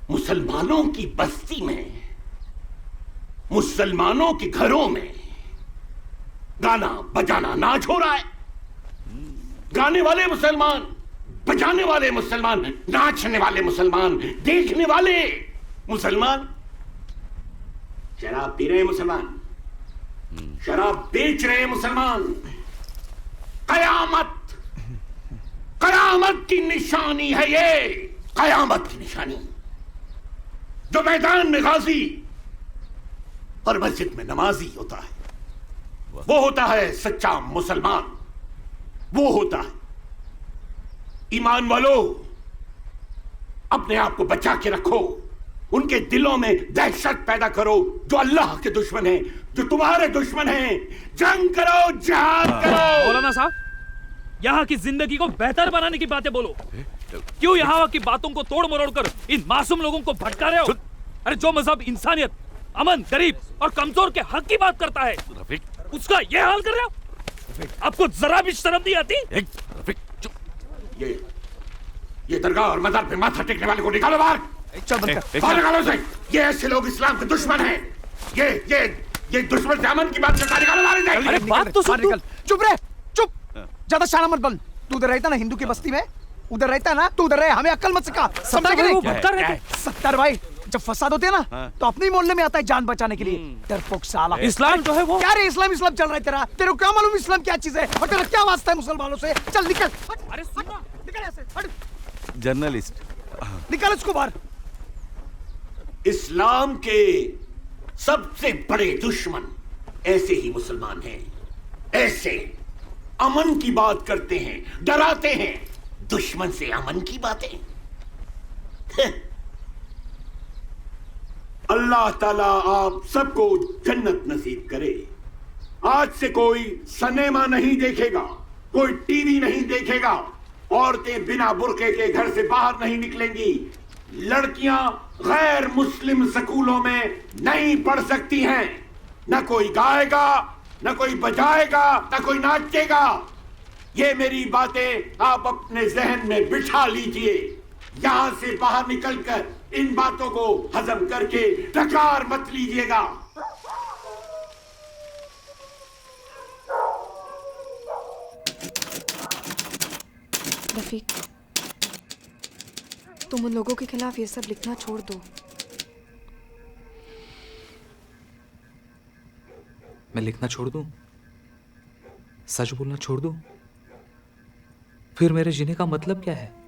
मुसलमानों की बस्ती में, मुसलमानों के घरों में गाना बजाना नाच हो रहा है। गाने वाले मुसलमान, बजाने वाले मुसलमान, नाचने वाले मुसलमान, देखने वाले मुसलमान, शराब पी रहे मुसलमान, शराब बेच रहे मुसलमान। कयामत, कयामत की निशानी है ये, कयामत की निशानी। जो मैदान में गाजी और मस्जिद में नमाजी होता है, वो होता है सच्चा मुसलमान। वो होता है। ईमान वालों, अपने आप को बचा के रखो। उनके दिलों में दहशत पैदा करो जो अल्लाह के दुश्मन हैं, जो तुम्हारे दुश्मन हैं। जंग करो, जिहाद करो। मौलाना साहब, यहाँ की जिंदगी को बेहतर बनाने की बातें बोलो। क्यों यहाँ की बातों को तोड़ मरोड़ कर इन मासूम लोगों को भटका रहे हो? अरे जो मजहब इंसानियत, अमन, गरीब और कमजोर के हक की बात करता है, उसका ये हाल कर रहे हो? आपको जरा भी शर्म नहीं आती? ये दरगाह और मजार पे माथा टेकने वाले को निकालो बाहर। बाहर निकालो इसे। ये ऐसे लोग इस्लाम के दुश्मन हैं। ये दुश्मन से अमन की बात करता, निकालो बाहर इसे। अरे बात तो सुन। चुप रहे, चुप। ज्यादा शाना मत बन। तू उधर रहता ना हिंदू की बस्ती में, उधर रहता ना, तू उधर रहे, हमें अक्ल मत सिखा। समझा कि नहीं? सत्तर भाई जब फसाद होते हैं ना तो अपने ही मोहल्ले में आता है जान बचाने के लिए। डरपोक साला। इस्लाम जो है वो क्या रे इस्लाम इस्लाम चल रहा है तेरा? तेरे को क्या मालूम इस्लाम क्या चीज है और तेरा क्या वास्ता है मुसलमानों से? चल निकल। अरे सुन ना, निकल ऐसे, हट। जर्नलिस्ट निकल इसको बाहर। इस्लाम के सबसे बड़े दुश्मन ऐसे ही मुसलमान हैं। ऐसे अमन की बात करते हैं, डराते हैं। दुश्मन से अमन की बातें। अल्लाह ताला आप सबको जन्नत नसीब करे। आज से कोई सिनेमा नहीं देखेगा, कोई टीवी नहीं देखेगा, औरतें बिना बुर्के के घर से बाहर नहीं निकलेंगी, लड़कियां गैर मुस्लिम स्कूलों में नहीं पढ़ सकती हैं। न कोई गाएगा, न कोई बजाएगा, न कोई नाचेगा। ये मेरी बातें आप अपने जहन में बिठा लीजिए। यहां से बाहर निकलकर इन बातों को हजम करके नकार मत लीजिएगा। रफीक, तुम उन लोगों के खिलाफ ये सब लिखना छोड़ दो। मैं लिखना छोड़ दूं? सच बोलना छोड़ दूं? फिर मेरे जीने का मतलब क्या है?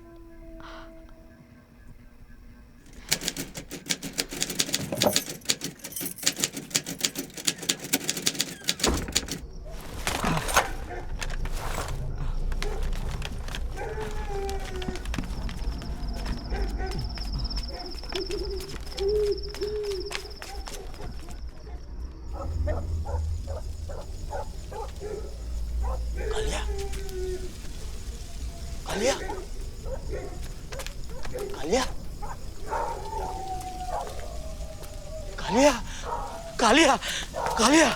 कालिया, कालिया, कालिया, कालिया, कालिया।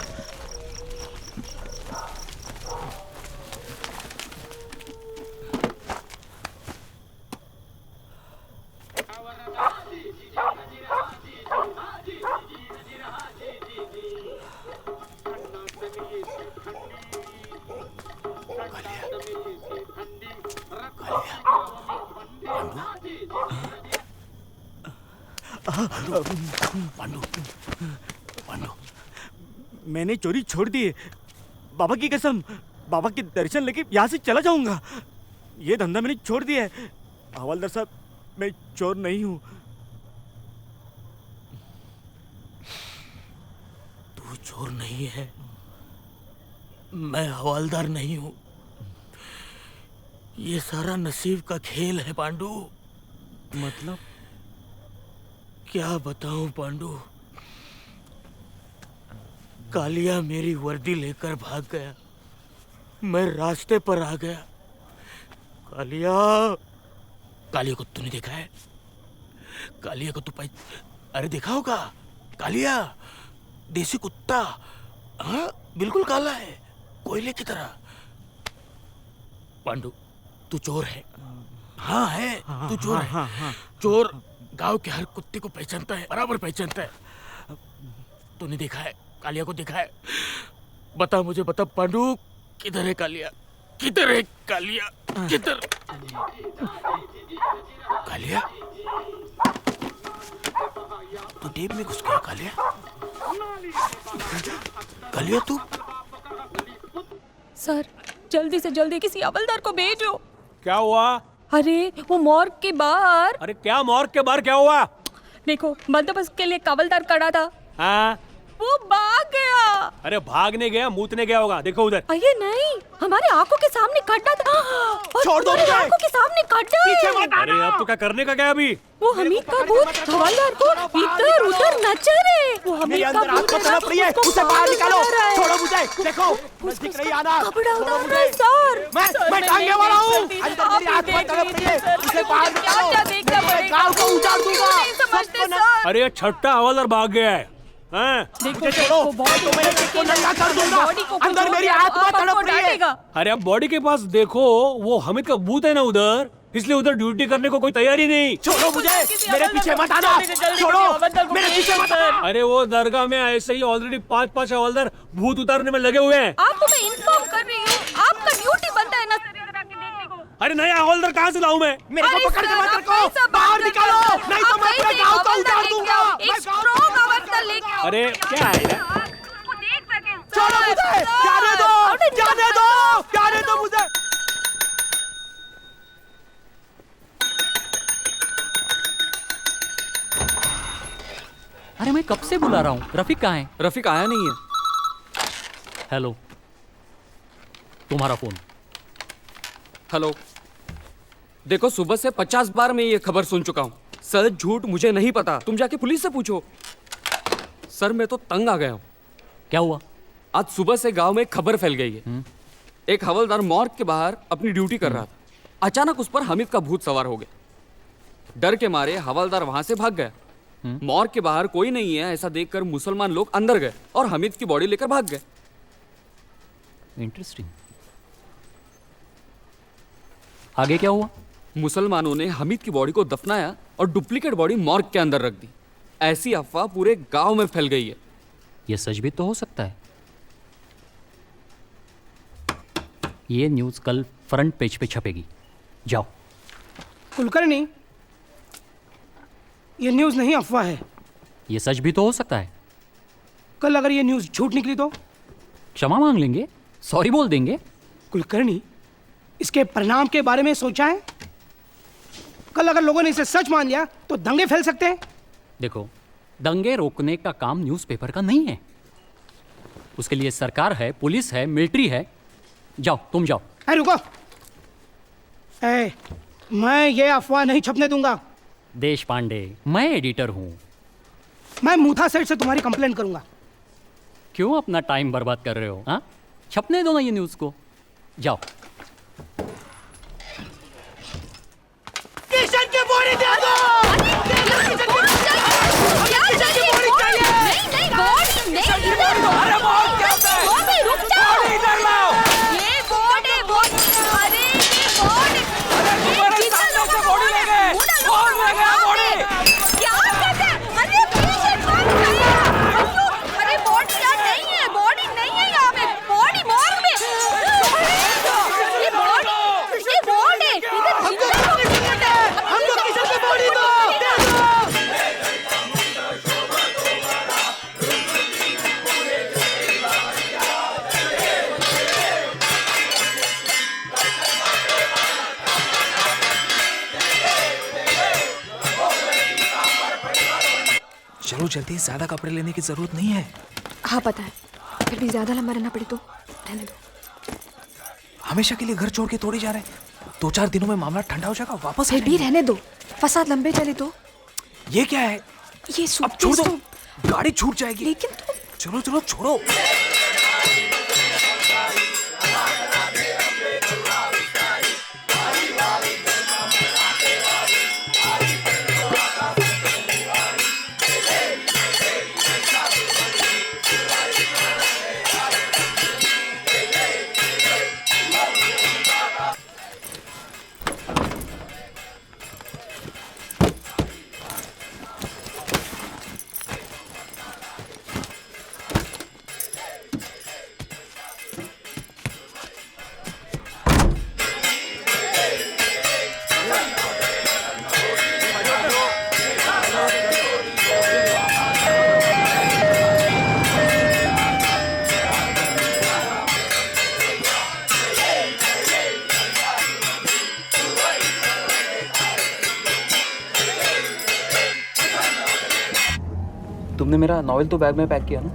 पांडु, पांडु, मैंने चोरी छोड़ दी है। बाबा की कसम, बाबा के दर्शन लेके यहाँ से चला जाऊंगा। ये धंधा मैंने छोड़ दिया है। हवलदार साहब, मैं चोर नहीं हूँ। तू चोर नहीं है, मैं हवलदार नहीं हूँ। ये सारा नसीब का खेल है पांडु। मतलब क्या बताऊं पांडु, कालिया मेरी वर्दी लेकर भाग गया, मैं रास्ते पर आ गया। कालिया, कालिया को तूने देखा है? कालिया को तू अरे देखा होगा, कालिया देसी कुत्ता, हाँ बिल्कुल काला है, कोयले की तरह। पांडु तू चोर है। हाँ है, तू चोर है। चोर गांव के हर कुत्ते को पहचानता है, बराबर पहचानता है। तूने देखा है, कालिया को देखा है? बता मुझे, बता पांडु, किधर है कालिया? किधर है कालिया? किधर? कालिया, तू जेब में घुस गया कालिया? कालिया तू? सर, जल्दी से जल्दी किसी हवलदार को भेजो। क्या हुआ? अरे वो मॉर्ग के बाहर। अरे क्या मॉर्ग के बाहर क्या हुआ? देखो, बंदोबस्त के लिए हवलदार खड़ा था। हाँ? वो भाग गया। अरे भागने गया, मूतने गया होगा। देखो उधर। अरे नहीं, हमारे आंखों के सामने खड्डा था। छोड़ दो मुझे। आंखों के सामने खड्डा है। अरे अब तो क्या करने का क्या अभी? वो हमीद का भूत हवलदार को इधर उधर नचा रहे। वो हमीद का भूत उसे बाहर निकालो। छोड़ो मुझे। देखो, नजदीक नहीं आना। छोड़ो मुझे सर। मैं टांगने वाला हूँ। अंदर मेरी आंख में तड़प रही है। उसे बाहर निकालो। क्या देखना पड़ेगा? गांव को उजाड़ दूंगा। नहीं समझते सर। अरे छठा हवलदार भाग गया है। देखो, छोड़ो। तो मैं इसको नंगा कर दूंगा। अंदर मेरी आत्मा तड़प रही है। अरे अब बॉडी के पास देखो, वो हमिद का भूत है ना उधर, इसलिए उधर ड्यूटी करने को कोई तैयारी नहीं। छोड़ो मुझे, मेरे पीछे मत आना, छोड़ो, मेरे पीछे मत आना। अरे वो दरगाह में ऐसे ही ऑलरेडी 5 हवलदार भूत उतारने में लगे हुए हैं। आपको मैं इन्फॉर्म कर रही हूँ, आपका ड्यूटी बनता है ना देखने को। अरे नया हवलदार कहाँ से लाऊं मैं? मेरे को पकड़ के मत रखो, बाहर निकालो, नहीं तो मैं पूरे गांव को उतार दूंगा। एक स्ट्रॉन्ग हवलदार लेके आओ। अरे क्या है? छोड़ो मुझे, जाने दो, जाने दो, जाने दो मुझे। अरे मैं कब से बुला रहा हूँ, रफीक कहाँ है? रफीक आया नहीं है। हेलो, तुम्हारा फोन। हेलो, देखो सुबह से 50 बार मैं ये खबर सुन चुका हूँ। सर झूठ मुझे नहीं पता, तुम जाके पुलिस से पूछो। सर मैं तो तंग आ गया हूँ। क्या हुआ? आज सुबह से गांव में एक खबर फैल गई है। एक हवलदार मॉर्ग के बाहर अपनी ड्यूटी कर रहा था, अचानक उस पर हामिद का भूत सवार हो गया। डर के मारे हवलदार वहां से भाग गया। मॉर्ग के बाहर कोई नहीं है ऐसा देखकर मुसलमान लोग अंदर गए और हामिद की बॉडी लेकर भाग गए। इंटरेस्टिंग। आगे क्या हुआ? मुसलमानों ने हामिद की बॉडी को दफनाया और डुप्लीकेट बॉडी मॉर्ग के अंदर रख दी। ऐसी अफवाह पूरे गांव में फैल गई है। यह सच भी तो हो सकता है। ये न्यूज़ कल फ्रंट पेज पे छपेगी, जाओ। कुलकर्णी, ये न्यूज़ नहीं अफवाह है। ये सच भी तो हो सकता है। कल अगर ये न्यूज़ झूठ निकली तो? क्षमा मांग लेंगे, सॉरी बोल देंगे। कुलकर्णी, इसके परिणाम के बारे में सोचा है? कल अगर लोगों ने इसे सच मान लिया तो दंगे फैल सकते हैं। देखो, दंगे रोकने का काम न्यूज़पेपर का नहीं है। उसके लिए सरकार है, पुलिस है, मिलिट्री है। जाओ, तुम जाओ। रुको, मैं ये अफवाह नहीं छपने दूंगा। देश पांडे, मैं एडिटर हूं। मैं मूथा सेठ से तुम्हारी कंप्लेंट करूंगा। क्यों अपना टाइम बर्बाद कर रहे हो? हाँ, छपने दो ना ये न्यूज़ को। जाओ। किशन की बॉडी दे दो। अरे बहुत क्या होता है? रुक जाओ, बॉडी इधर लाओ। ये बोर्ड है, बोर्ड। अरे ये बोर्ड, तुम्हारे सामने से बॉडी ले गए। कौन ले गया बॉडी? क्या कहते हैं? अरे पीछे कौन गया? अरे बोर्ड क्या नहीं है, बॉडी नहीं है यहाँ पे, बॉडी मॉर्ग में। ये बोर्ड है, इधर हमको किशन की बॉडी दो। चलो जल्दी, ज्यादा कपड़े लेने की जरूरत नहीं है। हाँ पता है, फिर भी ज्यादा लंबा रहना पड़े तो रहने दो। हमेशा के लिए घर छोड़ के थोड़ी जा रहे हैं। 2-4 दिनों में मामला ठंडा हो जाएगा, वापस फिर भी रहने दो, फसाद लंबे चले तो। ये क्या है? ये अब छोड़ दो, गाड़ी छूट जाएगी। लेकिन चलो चलो छोड़ो। तुमने मेरा नॉवेल तो बैग में पैक किया ना?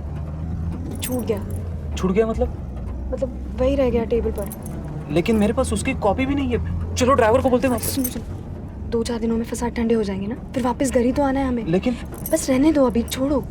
छूट गया। छूट गया मतलब वही रह गया टेबल पर। लेकिन मेरे पास उसकी कॉपी भी नहीं है। चलो ड्राइवर को बोलते हैं। सुनो, 2-4 दिनों में फसाद ठंडे हो जाएंगे ना, फिर वापस घर ही तो आना है हमें। लेकिन बस रहने दो अभी, छोड़ो।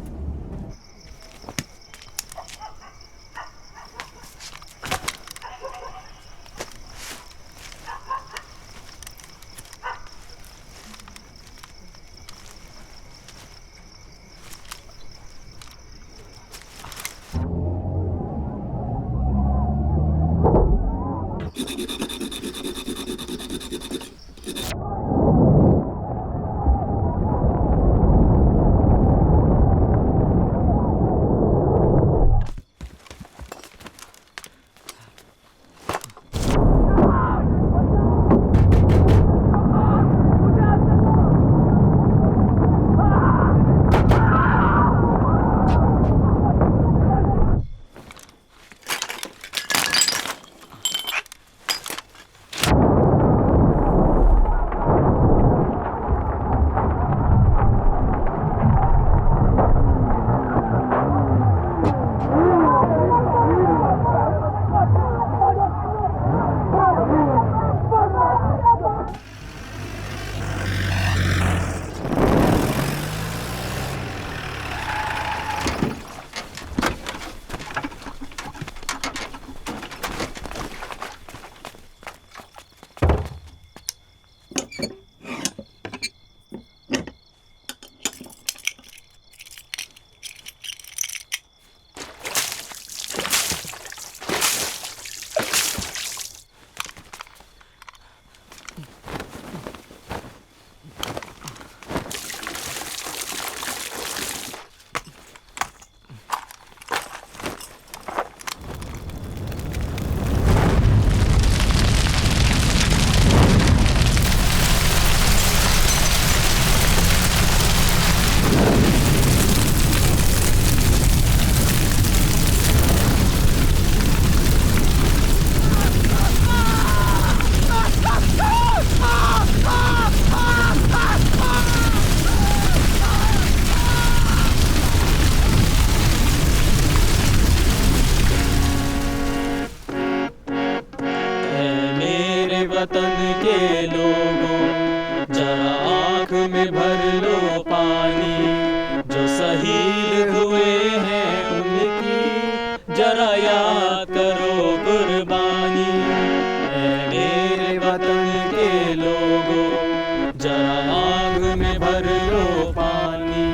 जरा आग में भर लो पानी,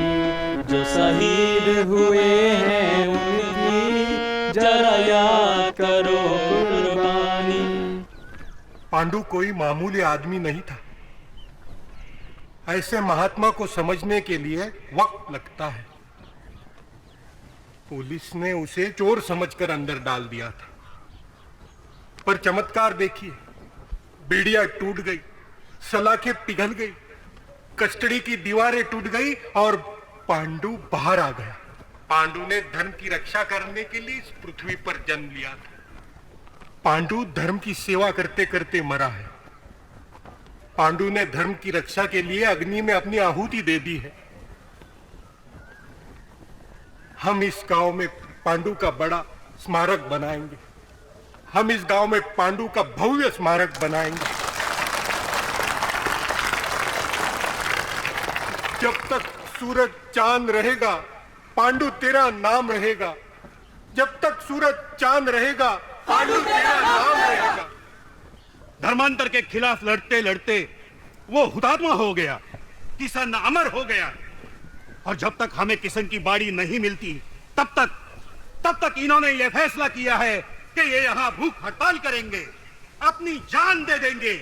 जो शहीद हुए हैं उनकी जरा याद करो कुर्बानी। पांडु कोई मामूली आदमी नहीं था। ऐसे महात्मा को समझने के लिए वक्त लगता है। पुलिस ने उसे चोर समझकर अंदर डाल दिया था, पर चमत्कार देखिए, बेड़ियां टूट गई, सलाखें पिघल गई, कस्टडी की दीवारें टूट गई और पांडु बाहर आ गया। पांडु ने धर्म की रक्षा करने के लिए इस पृथ्वी पर जन्म लिया था। पांडु धर्म की सेवा करते करते मरा है। पांडु ने धर्म की रक्षा के लिए अग्नि में अपनी आहुति दे दी है। हम इस गांव में पांडु का बड़ा स्मारक बनाएंगे। हम इस गांव में पांडु का भव्य स्मारक बनाएंगे। जब तक सूरज चांद रहेगा, पांडु तेरा नाम रहेगा। जब तक सूरज चांद रहेगा, पांडु तेरा नाम रहेगा। धर्मांतर के खिलाफ लड़ते लड़ते वो हुतात्मा हो गया, किशन अमर हो गया। और जब तक हमें किशन की बाड़ी नहीं मिलती, तब तक इन्होंने ये फैसला किया है कि ये यहाँ भूख हड़ताल करेंगे, अपनी जान दे देंगे।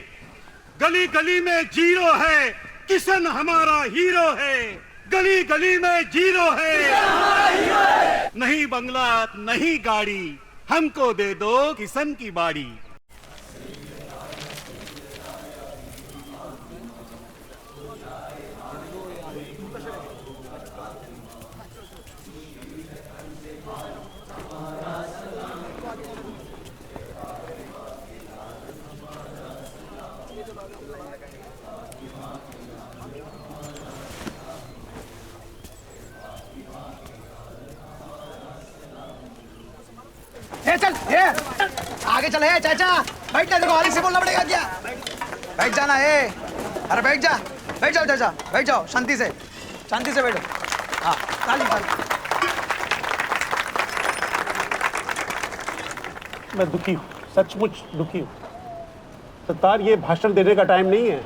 गली गली में जीरो है, किशन हमारा हीरो है। गली गली में जीरो है। नहीं बंगला नहीं गाड़ी, हमको दे दो किशन की बाड़ी। चल आगे चल। चाचा बैठ जा, देखो आलिक से बोलना पड़ेगा क्या। बैठ जाना है। अरे बैठ जाओ चाचा, बैठ जाओ, शांति से बैठो। हाँ ताली। मैं दुखी हूँ, सचमुच दुखी हूँ। सत्तार, ये भाषण देने का टाइम नहीं है।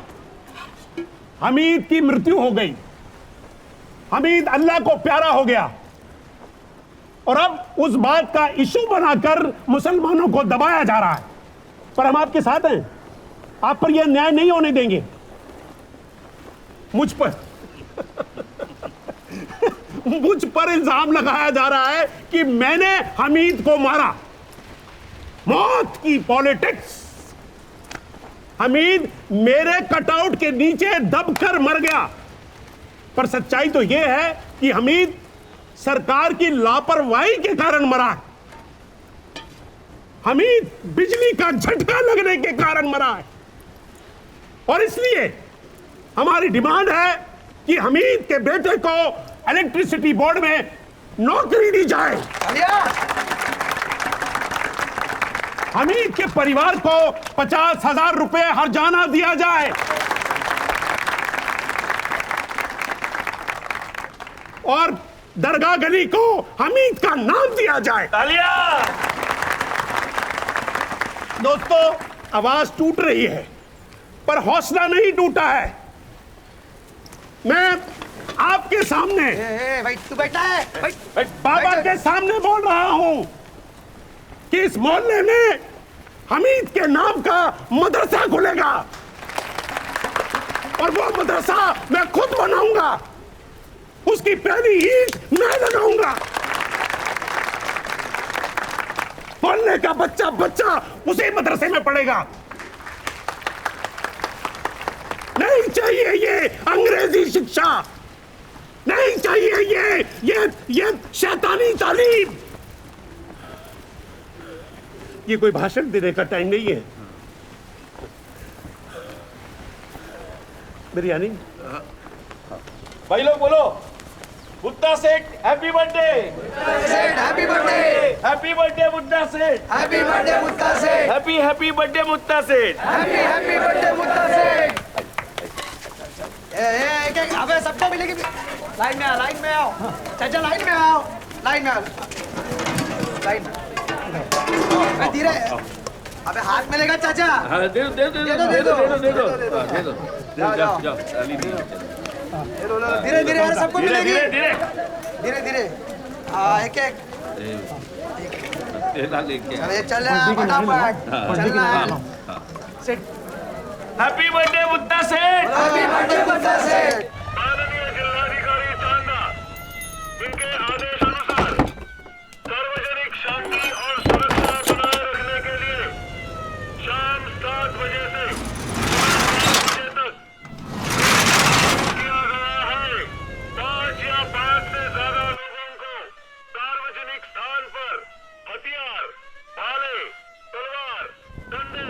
हमीद की मृत्यु हो गई। हमीद अल्लाह को प्यारा हो गया और अब उस बात का इशू बनाकर मुसलमानों को दबाया जा रहा है। पर हम आपके साथ हैं, आप पर यह न्याय नहीं होने देंगे। मुझ पर इल्जाम लगाया जा रहा है कि मैंने हमीद को मारा। मौत की पॉलिटिक्स। हमीद मेरे कटआउट के नीचे दबकर मर गया। पर सच्चाई तो यह है कि हमीद सरकार की लापरवाही के कारण मरा। हमीद बिजली का झटका लगने के कारण मरा है। और इसलिए हमारी डिमांड है कि हमीद के बेटे को इलेक्ट्रिसिटी बोर्ड में नौकरी दी जाए। हमीद के परिवार को 50,000 रुपए हर्जाना दिया जाए और दरगाह गली को हमीद का नाम दिया जाए। तालियां! दोस्तों, आवाज टूट रही है पर हौसला नहीं टूटा है। मैं आपके सामने भाई तू बैठा है बाबा के सामने बोल रहा हूं कि इस मोहल्ले में हमीद के नाम का मदरसा खुलेगा और वो मदरसा मैं खुद बनाऊंगा। उसकी पहली ईंट मैं लगाऊंगा। मोहल्ले का बच्चा उसी मदरसे में पढ़ेगा। नहीं चाहिए ये अंग्रेजी शिक्षा, नहीं चाहिए ये शैतानी तालीम। ये कोई भाषण देने का टाइम नहीं है। बिरयानी भाई लोग बोलो, Buddha Seth happy birthday. Happy birthday, happy birthday Buddha Seth. Happy birthday Buddha Seth. Happy birthday Buddha Seth. Happy birthday Buddha सेठ। अबे सबको मिलेगी। लाइन में आओ चाचा, लाइन में आओ। लाइन में धीरे। अबे हाथ में लेगा चाचा। दे दो। जाओ जाओ साली नहीं धीरे धीरे यार, सबको धीरे मिलेगी। धीरे धीरे धीरे धीरे एक एक तेरा लेके अरे चल यार, फटाफट चलना है। सेठ happy birthday Buddha Seth happy birthday Buddha सेठ। माननीय जिलाधिकारी चांदा, इनके आदेशानुसार सार्वजनिक शांति और सुरक्षा बनाए रखने के लिए शाम 7 बजे से 7 बजे तक किया गया है। 5 या 5 से ज्यादा लोगों को सार्वजनिक स्थान पर हथियार, भाले, तलवार, डंडे,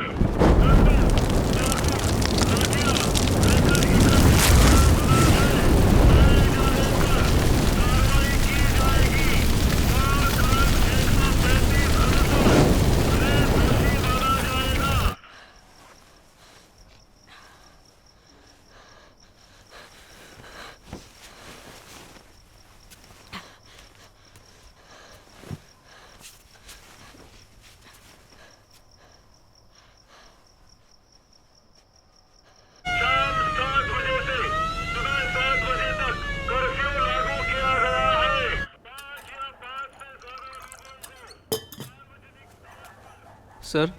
सर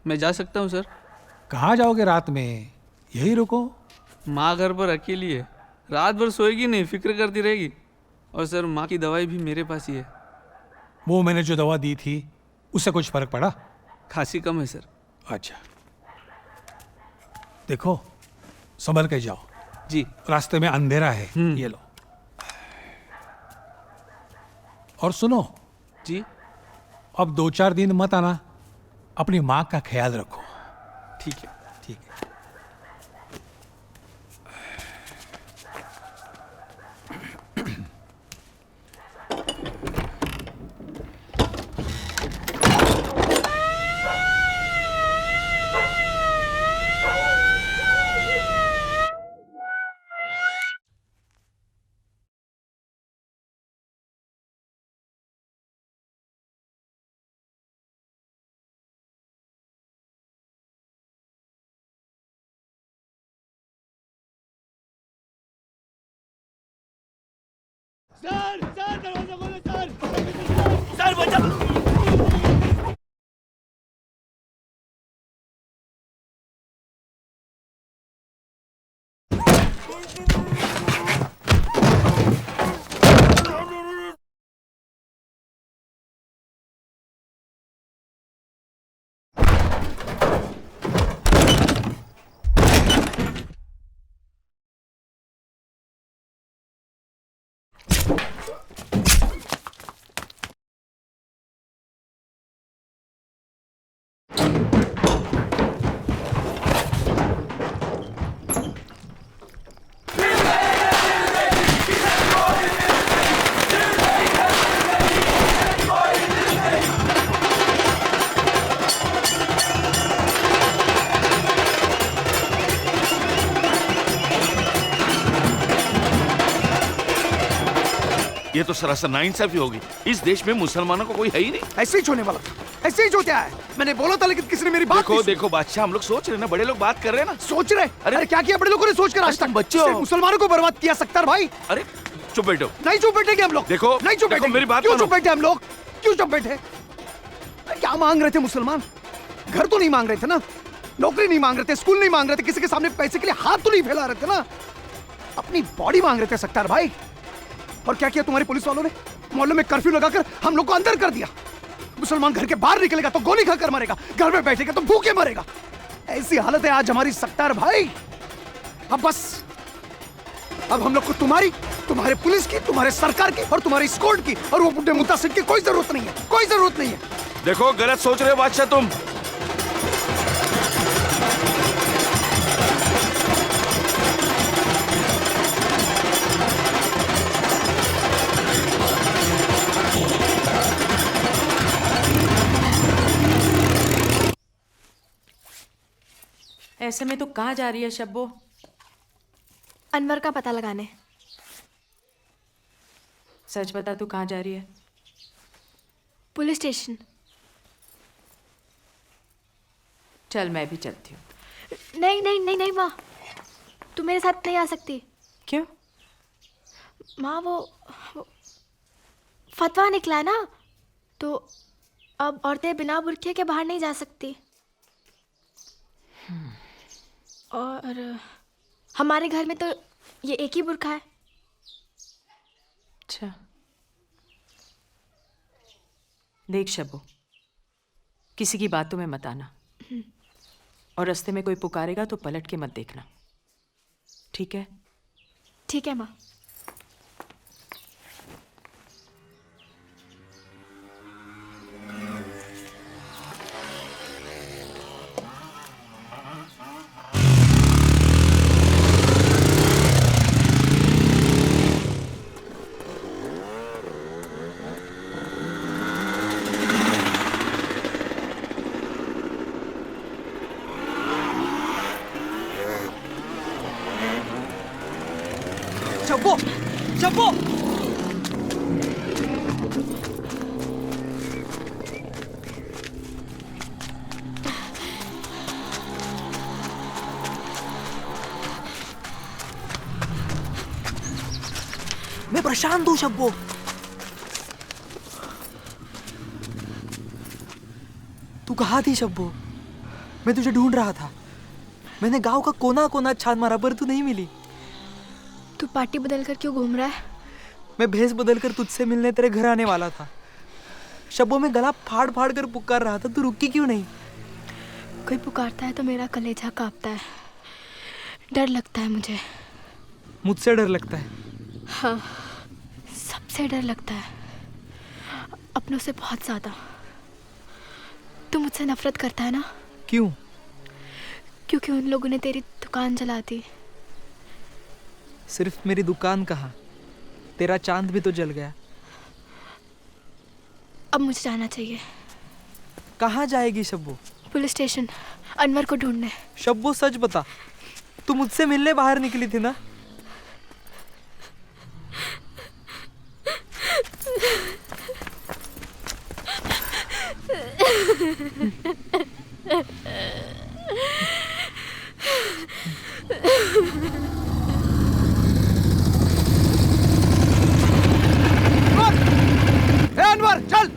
मैं जा सकता हूँ सर? कहाँ जाओगे रात में? यही रुको। माँ घर पर अकेली है, रात भर सोएगी नहीं, फिक्र करती रहेगी। और सर माँ की दवाई भी मेरे पास ही है। वो मैंने जो दवा दी थी उससे कुछ फर्क पड़ा? खांसी कम है सर। अच्छा देखो, संभल के जाओ जी। रास्ते में अंधेरा है। ये लो। और सुनो जी, अब 2-4 दिन मत आना, अपनी माँ का ख्याल रखो। ठीक है। ठीक है। सर सर दरवाजा खोलो सर बचा। ये तो सरासर नाइंसाफी होगी। इस देश में मुसलमानों को कोई है ही नहीं। ऐसे ही होने वाला था, ऐसे ही होता है। मैंने बोला था लेकिन किसी ने मेरी बात देखो देखो बादशाह, हम लोग सोच रहे हैं ना, बड़े लोग बात कर रहे हैं ना। सोच रहे? अरे क्या किया बड़े लोगों ने सोचकर आज तक? बच्चे हो। मुसलमानों को बर्बाद किया सत्तार भाई। अरे चुप बैठो। नहीं चुप बैठेंगे हम लोग। देखो नहीं चुप बैठेंगे। मेरी बात क्यों मानो। चुप बैठे हम लोग? क्यों चुप बैठे? क्या मांग रहे थे मुसलमान? घर तो नहीं मांग रहे थे ना, नौकरी नहीं मांग रहे थे, स्कूल नहीं मांग रहे थे, किसी के सामने पैसे के लिए हाथ तो नहीं फैला रहे थे ना, अपनी बॉडी मांग रहे थे सत्तार भाई। और क्या किया तुम्हारी पुलिस वालों ने? मोहल्ले में कर्फ्यू लगाकर हम लोग को अंदर कर दिया। मुसलमान घर के बाहर निकलेगा तो गोली खाकर मरेगा, घर में बैठेगा तो भूखे मरेगा। ऐसी हालत है आज हमारी सत्तार भाई। अब बस, अब हम लोग को तुम्हारे पुलिस की, तुम्हारे सरकार की और तुम्हारी स्क्वाड की और वो बुड्ढे मुतासिर की कोई जरूरत नहीं है, कोई जरूरत नहीं है। देखो गलत सोच रहे हो बादशाह तुम। ऐसे में तो कहाँ जा रही है शब्बो? अनवर का पता लगाने। सच बता, तू कहाँ जा रही है? Police station. चल मैं भी चलती हूँ। नहीं नहीं नहीं नहीं माँ, तू मेरे साथ नहीं आ सकती। क्यों? माँ वो फतवा निकला ना, तो अब औरतें बिना बुर्के के बाहर नहीं जा सकती। और हमारे घर में तो ये एक ही बुर्का है। अच्छा, देख शबो, किसी की बातों में मत आना, और रास्ते में कोई पुकारेगा तो पलट के मत देखना, ठीक है? ठीक है माँ। शब्बो, शब्बो! मैं प्रशांत हूँ शब्बो। तू कहाँ थी शब्बो? मैं तुझे ढूंढ रहा था। मैंने गांव का कोना कोना छान मारा पर तू नहीं मिली। तू पार्टी बदल कर क्यों घूम रहा है? मैं भेस बदल कर तुझसे मिलने तेरे घर आने वाला था। शब्बो में गला फाड़ फाड़ कर पुकार रहा था, तू रुकी क्यों नहीं? कोई पुकारता है तो मेरा कलेजा कांपता है, डर लगता है मुझे। मुझसे डर लगता है? हाँ, सबसे डर लगता है, अपनों से बहुत ज्यादा। तू मुझसे नफरत करता है ना? क्यों? क्योंकि उन लोगों ने तेरी दुकान जला दी। सिर्फ मेरी दुकान कहाँ, तेरा चांद भी तो जल गया। अब मुझे जाना चाहिए। कहाँ जाएगी शब्बो? पुलिस स्टेशन, अनवर को ढूंढने। शब्बो सच बता, तू मुझसे मिलने बाहर निकली थी ना? अनवर चल।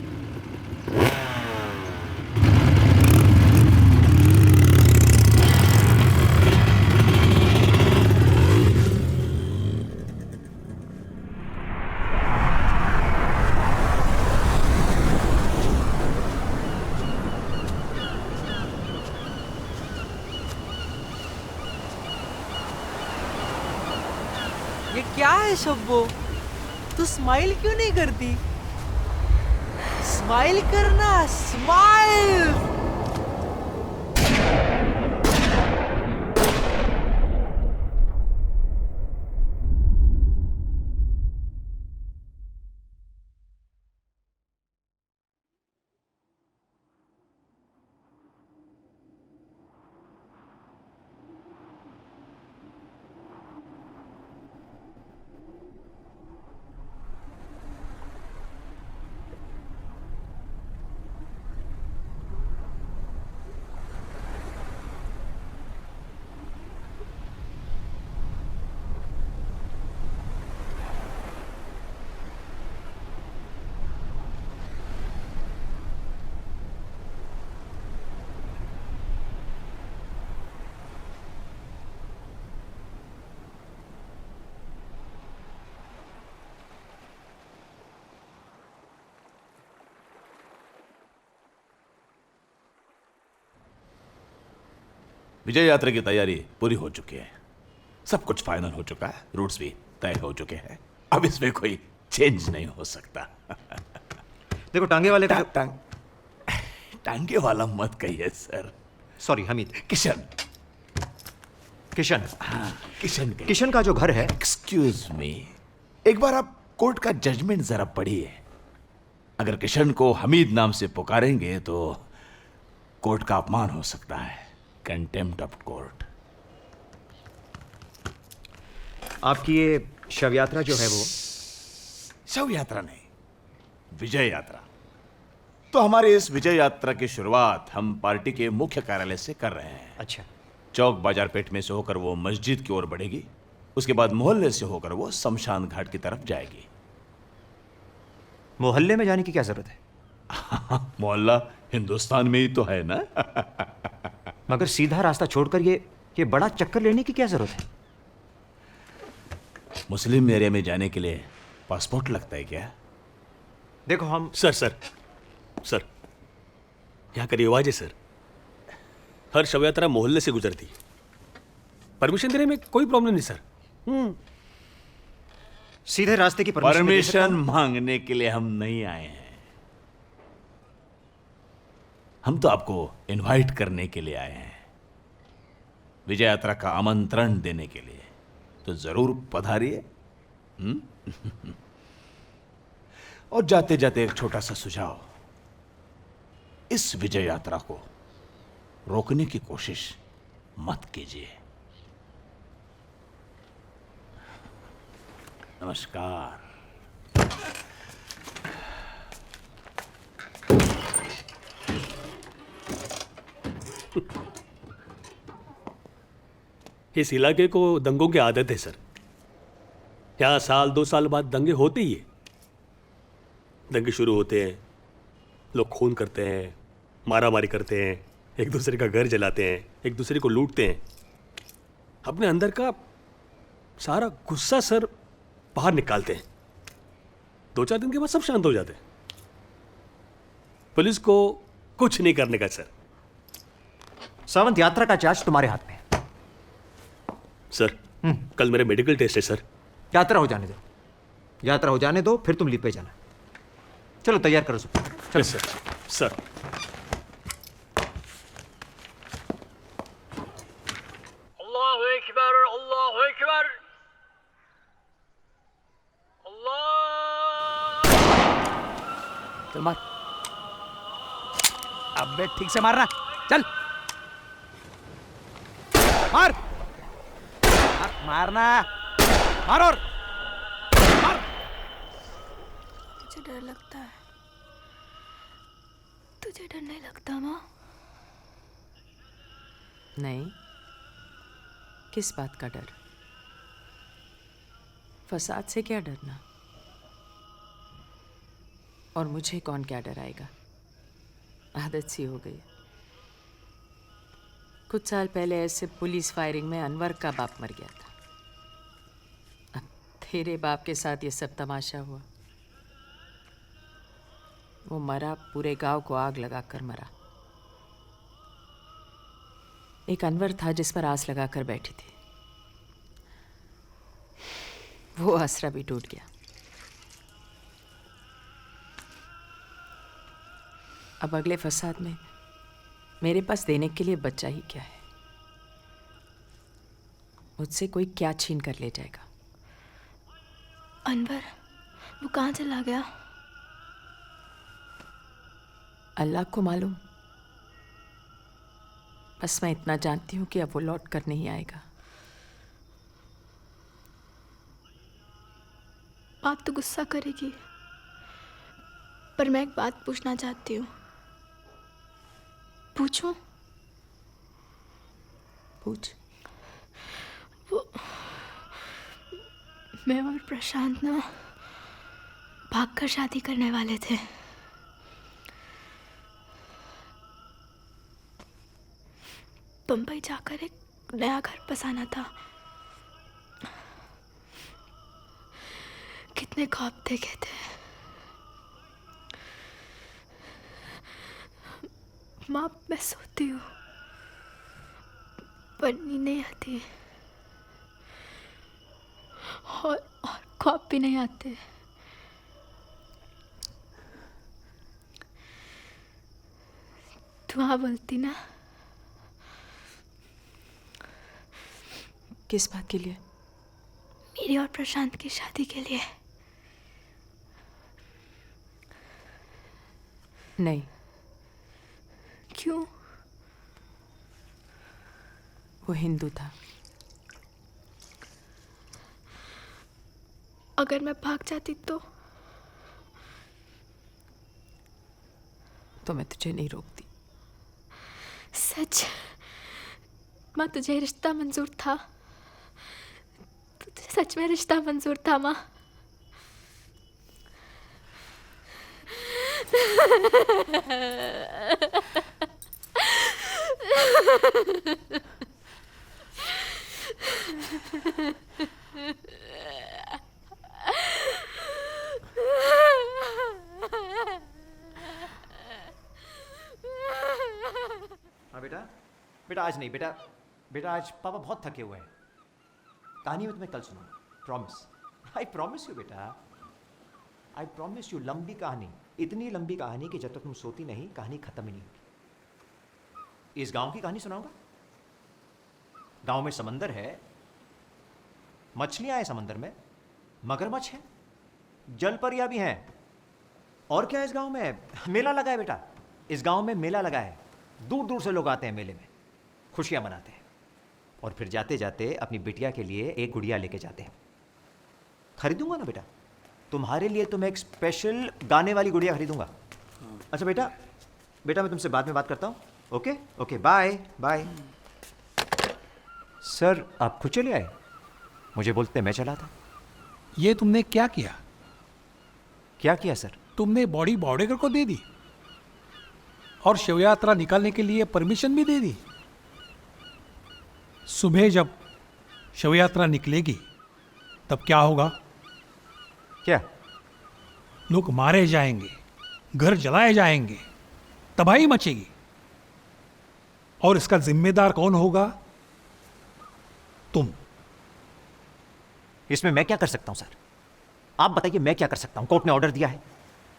ये क्या है शब्बो? तू स्माइल क्यों नहीं करती? स्माइल करना, स्माइल! विजय यात्रा की तैयारी पूरी हो चुकी है, सब कुछ फाइनल हो चुका है, रूट्स भी तय हो चुके हैं। अब इसमें कोई चेंज नहीं हो सकता। देखो टांगे वाले का टांगे वाला मत कहिए सर। सॉरी हमीद, किशन। किशन, हाँ, किशन। किशन का जो घर है। एक्सक्यूज मी, एक बार आप कोर्ट का जजमेंट जरा पढ़िए। अगर किशन को हमीद नाम से पुकारेंगे तो कोर्ट का अपमान हो सकता है, कंटेम्प्ट ऑफ कोर्ट। आपकी ये शव यात्रा जो है वो शव यात्रा नहीं, विजय यात्रा। तो हमारी इस विजय यात्रा की शुरुआत हम पार्टी के मुख्य कार्यालय से कर रहे हैं। अच्छा। चौक बाजार पेट में से होकर वो मस्जिद की ओर बढ़ेगी, उसके बाद मोहल्ले से होकर वो शमशान घाट की तरफ जाएगी। मोहल्ले में जाने की क्या जरूरत है? मोहल्ला हिंदुस्तान में ही तो है ना। मगर सीधा रास्ता छोड़कर ये बड़ा चक्कर लेने की क्या जरूरत है? मुस्लिम एरिया में जाने के लिए पासपोर्ट लगता है क्या? देखो हम सर यहाँ का रिवाज है सर, हर शव यात्रा मोहल्ले से गुजरती है। परमिशन देने में कोई प्रॉब्लम नहीं सर। सीधे रास्ते की परमिशन मांगने के लिए हम नहीं आए हैं, हम तो आपको इनवाइट करने के लिए आए हैं, विजय यात्रा का आमंत्रण देने के लिए। तो जरूर पधारिए। और जाते जाते एक छोटा सा सुझाव, इस विजय यात्रा को रोकने की कोशिश मत कीजिए। नमस्कार। इस इलाके को दंगों की आदत है सर। यहाँ साल 2 साल बाद दंगे होते ही है। दंगे शुरू होते हैं, लोग खून करते हैं, मारामारी करते हैं, एक दूसरे का घर जलाते हैं, एक दूसरे को लूटते हैं। अपने अंदर का सारा गुस्सा सर बाहर निकालते हैं। 2-4 दिन के बाद सब शांत हो जाते हैं। पुलिस को कुछ नहीं करने का सर। सावंत, यात्रा का चार्ज तुम्हारे हाथ में है। सर कल मेरे मेडिकल टेस्ट है सर। यात्रा हो जाने दो, यात्रा हो जाने दो, फिर तुम लीप पे जाना। चलो तैयार करो सब। चलो सर। सर अल्लाहु अकबर, अल्लाहु अकबर, चल मार। अबे ठीक से मारना, चल मार। मारना, मार और मार। तुझे डर लगता है? तुझे डर नहीं लगता माँ? नहीं, किस बात का डर? फसाद से क्या डरना? और मुझे कौन क्या डराएगा? आदत सी हो गई। कुछ साल पहले ऐसे पुलिस फायरिंग में अनवर का बाप मर गया था। अब तेरे बाप के साथ ये सब तमाशा हुआ। वो मरा, पूरे गांव को आग लगाकर मरा। एक अनवर था जिस पर आस लगाकर बैठी थी, वो आसरा भी टूट गया। अब अगले फसाद में मेरे पास देने के लिए बच्चा ही क्या है? मुझसे कोई क्या छीन कर ले जाएगा? अनवर वो कहाँ चला गया? अल्लाह को मालूम। बस मैं इतना जानती हूँ कि अब वो लौट कर नहीं आएगा। आप तो गुस्सा करेगी, पर मैं एक बात पूछना चाहती हूँ। पूछूं? पूछ। वो मैं और प्रशांत ना भागकर शादी करने वाले थे। बम्बई जाकर एक नया घर बसाना था। कितने ख्वाब देखे थे। माँ, मैं सोती हूँ पर नींद नहीं आती और ख्वाब भी नहीं आते। तू हाँ बोलती ना? किस बात के लिए? मेरी और प्रशांत की शादी के लिए। नहीं। क्यों? वो हिंदू था। अगर मैं भाग जाती तो मैं तुझे नहीं रोकती। सच? माँ तुझे रिश्ता मंजूर था, तुझे सच में रिश्ता मंजूर था माँ। हाँ बेटा, बेटा आज नहीं, बेटा बेटा आज पापा बहुत थके हुए हैं। कहानी में तुम्हें कल सुनाऊंगा, प्रॉमिस। आई प्रॉमिस यू बेटा, आई प्रॉमिस यू। लंबी कहानी, इतनी लंबी कहानी कि जब तक तुम सोती नहीं कहानी खत्म ही नहीं होगी। इस गांव की कहानी सुनाऊंगा। गांव में समंदर है, मछलियां हैं समंदर में, मगरमच्छ है, जलपरियां भी हैं। और क्या इस गांव में? मेला लगा है बेटा, इस गांव में मेला लगा है। दूर दूर से लोग आते हैं मेले में, खुशियां मनाते हैं और फिर जाते जाते अपनी बिटिया के लिए एक गुड़िया लेके जाते हैं। खरीदूंगा ना बेटा, तुम्हारे लिए तो मैं एक स्पेशल गाने वाली गुड़िया खरीदूंगा। अच्छा बेटा, बेटा मैं तुमसे बाद में बात करता हूँ। Okay okay, bye bye. Sir आप खुद चले आए? मुझे बोलते मैं चला था। ये तुमने क्या किया? क्या किया सर? तुमने बॉडी बॉर्डेकर को दे दी और शव यात्रा निकालने के लिए परमिशन भी दे दी। सुबह जब शव यात्रा निकलेगी तब क्या होगा? क्या? लोग मारे जाएंगे, घर जलाए जाएंगे, तबाही मचेगी। और इसका जिम्मेदार कौन होगा? तुम। इसमें मैं क्या कर सकता हूं सर? आप बताइए मैं क्या कर सकता हूं? कोर्ट ने ऑर्डर दिया है,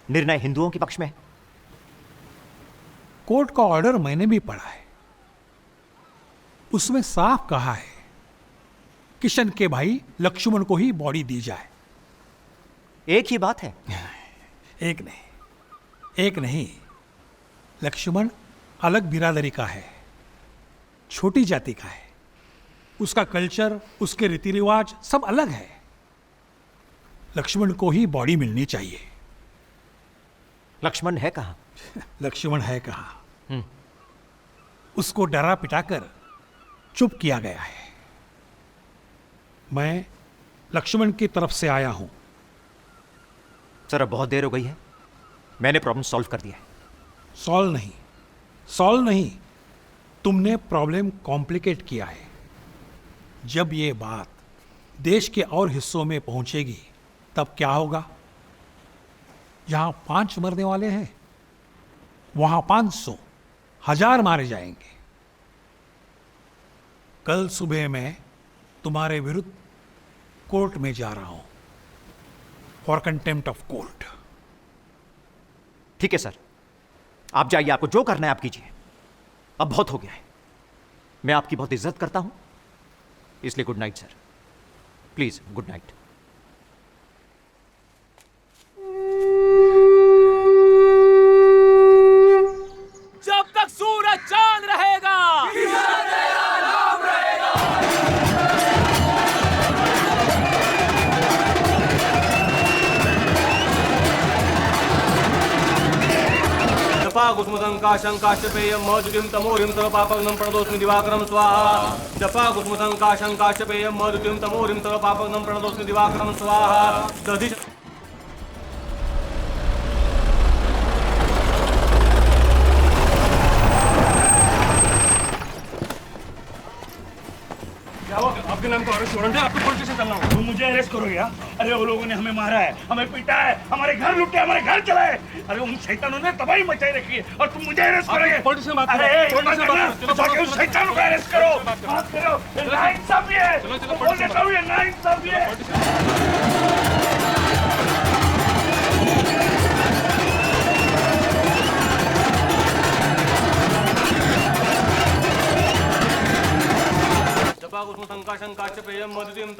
निर्णय हिंदुओं के पक्ष में है। कोर्ट का ऑर्डर मैंने भी पढ़ा है, उसमें साफ कहा है किशन के भाई लक्ष्मण को ही बॉडी दी जाए। एक ही बात है। एक नहीं, लक्ष्मण अलग बिरादरी का है, छोटी जाति का है, उसका कल्चर, उसके रीति रिवाज सब अलग है। लक्ष्मण को ही बॉडी मिलनी चाहिए। लक्ष्मण है कहाँ? लक्ष्मण है कहाँ? उसको डरा पिटाकर चुप किया गया है। मैं लक्ष्मण की तरफ से आया हूं। सर अब बहुत देर हो गई है, मैंने प्रॉब्लम सॉल्व कर दिया है। सॉल्व नहीं, तुमने प्रॉब्लम कॉम्प्लिकेट किया है। जब ये बात देश के और हिस्सों में पहुंचेगी तब क्या होगा? जहां 5 मरने वाले हैं वहां 500, 1000 मारे जाएंगे। कल सुबह मैं तुम्हारे विरुद्ध कोर्ट में जा रहा हूं फॉर कंटेम्प्ट ऑफ कोर्ट। ठीक है सर, आप जाइए, आपको जो करना है आप कीजिए। अब बहुत हो गया है। मैं आपकी बहुत इज्जत करता हूं, इसलिए good night sir. Please good night. जब तक सूरज चांद रहेगा, नाम रहेगा। जपा कुसुमतं काशं काश्यपेयं मधुतिं तमोरिं तव पापग्नं प्रणतोऽस्मि दिवाकरं स्वाहा। जपा कुसुमतं काशं काश्यपेयं मधुतिं तमोरिं तव पापग्नं प्रणतोऽस्मि दिवाकरं स्वाहा। दधि आपके नाम का अरेस्ट वारंट है, आपको पुलिस स्टेशन चलना होगा। तुम मुझे अरेस्ट करो यार? अरे वो लोगों ने हमें मारा है, हमें पीटा है, हमारे घर लूटे, हमारे घर जलाए। अरे उन शैतानों ने तबाही मचाई रखी है और तुम मुझे अरेस्ट करोगे? पुलिस से बात करो, पुलिस से बात करो, जाके उस शैतानों को अरेस्ट करो, बात करो। ये नाइंसाफी है, बोल देता हूँ, ये नाइंसाफी है।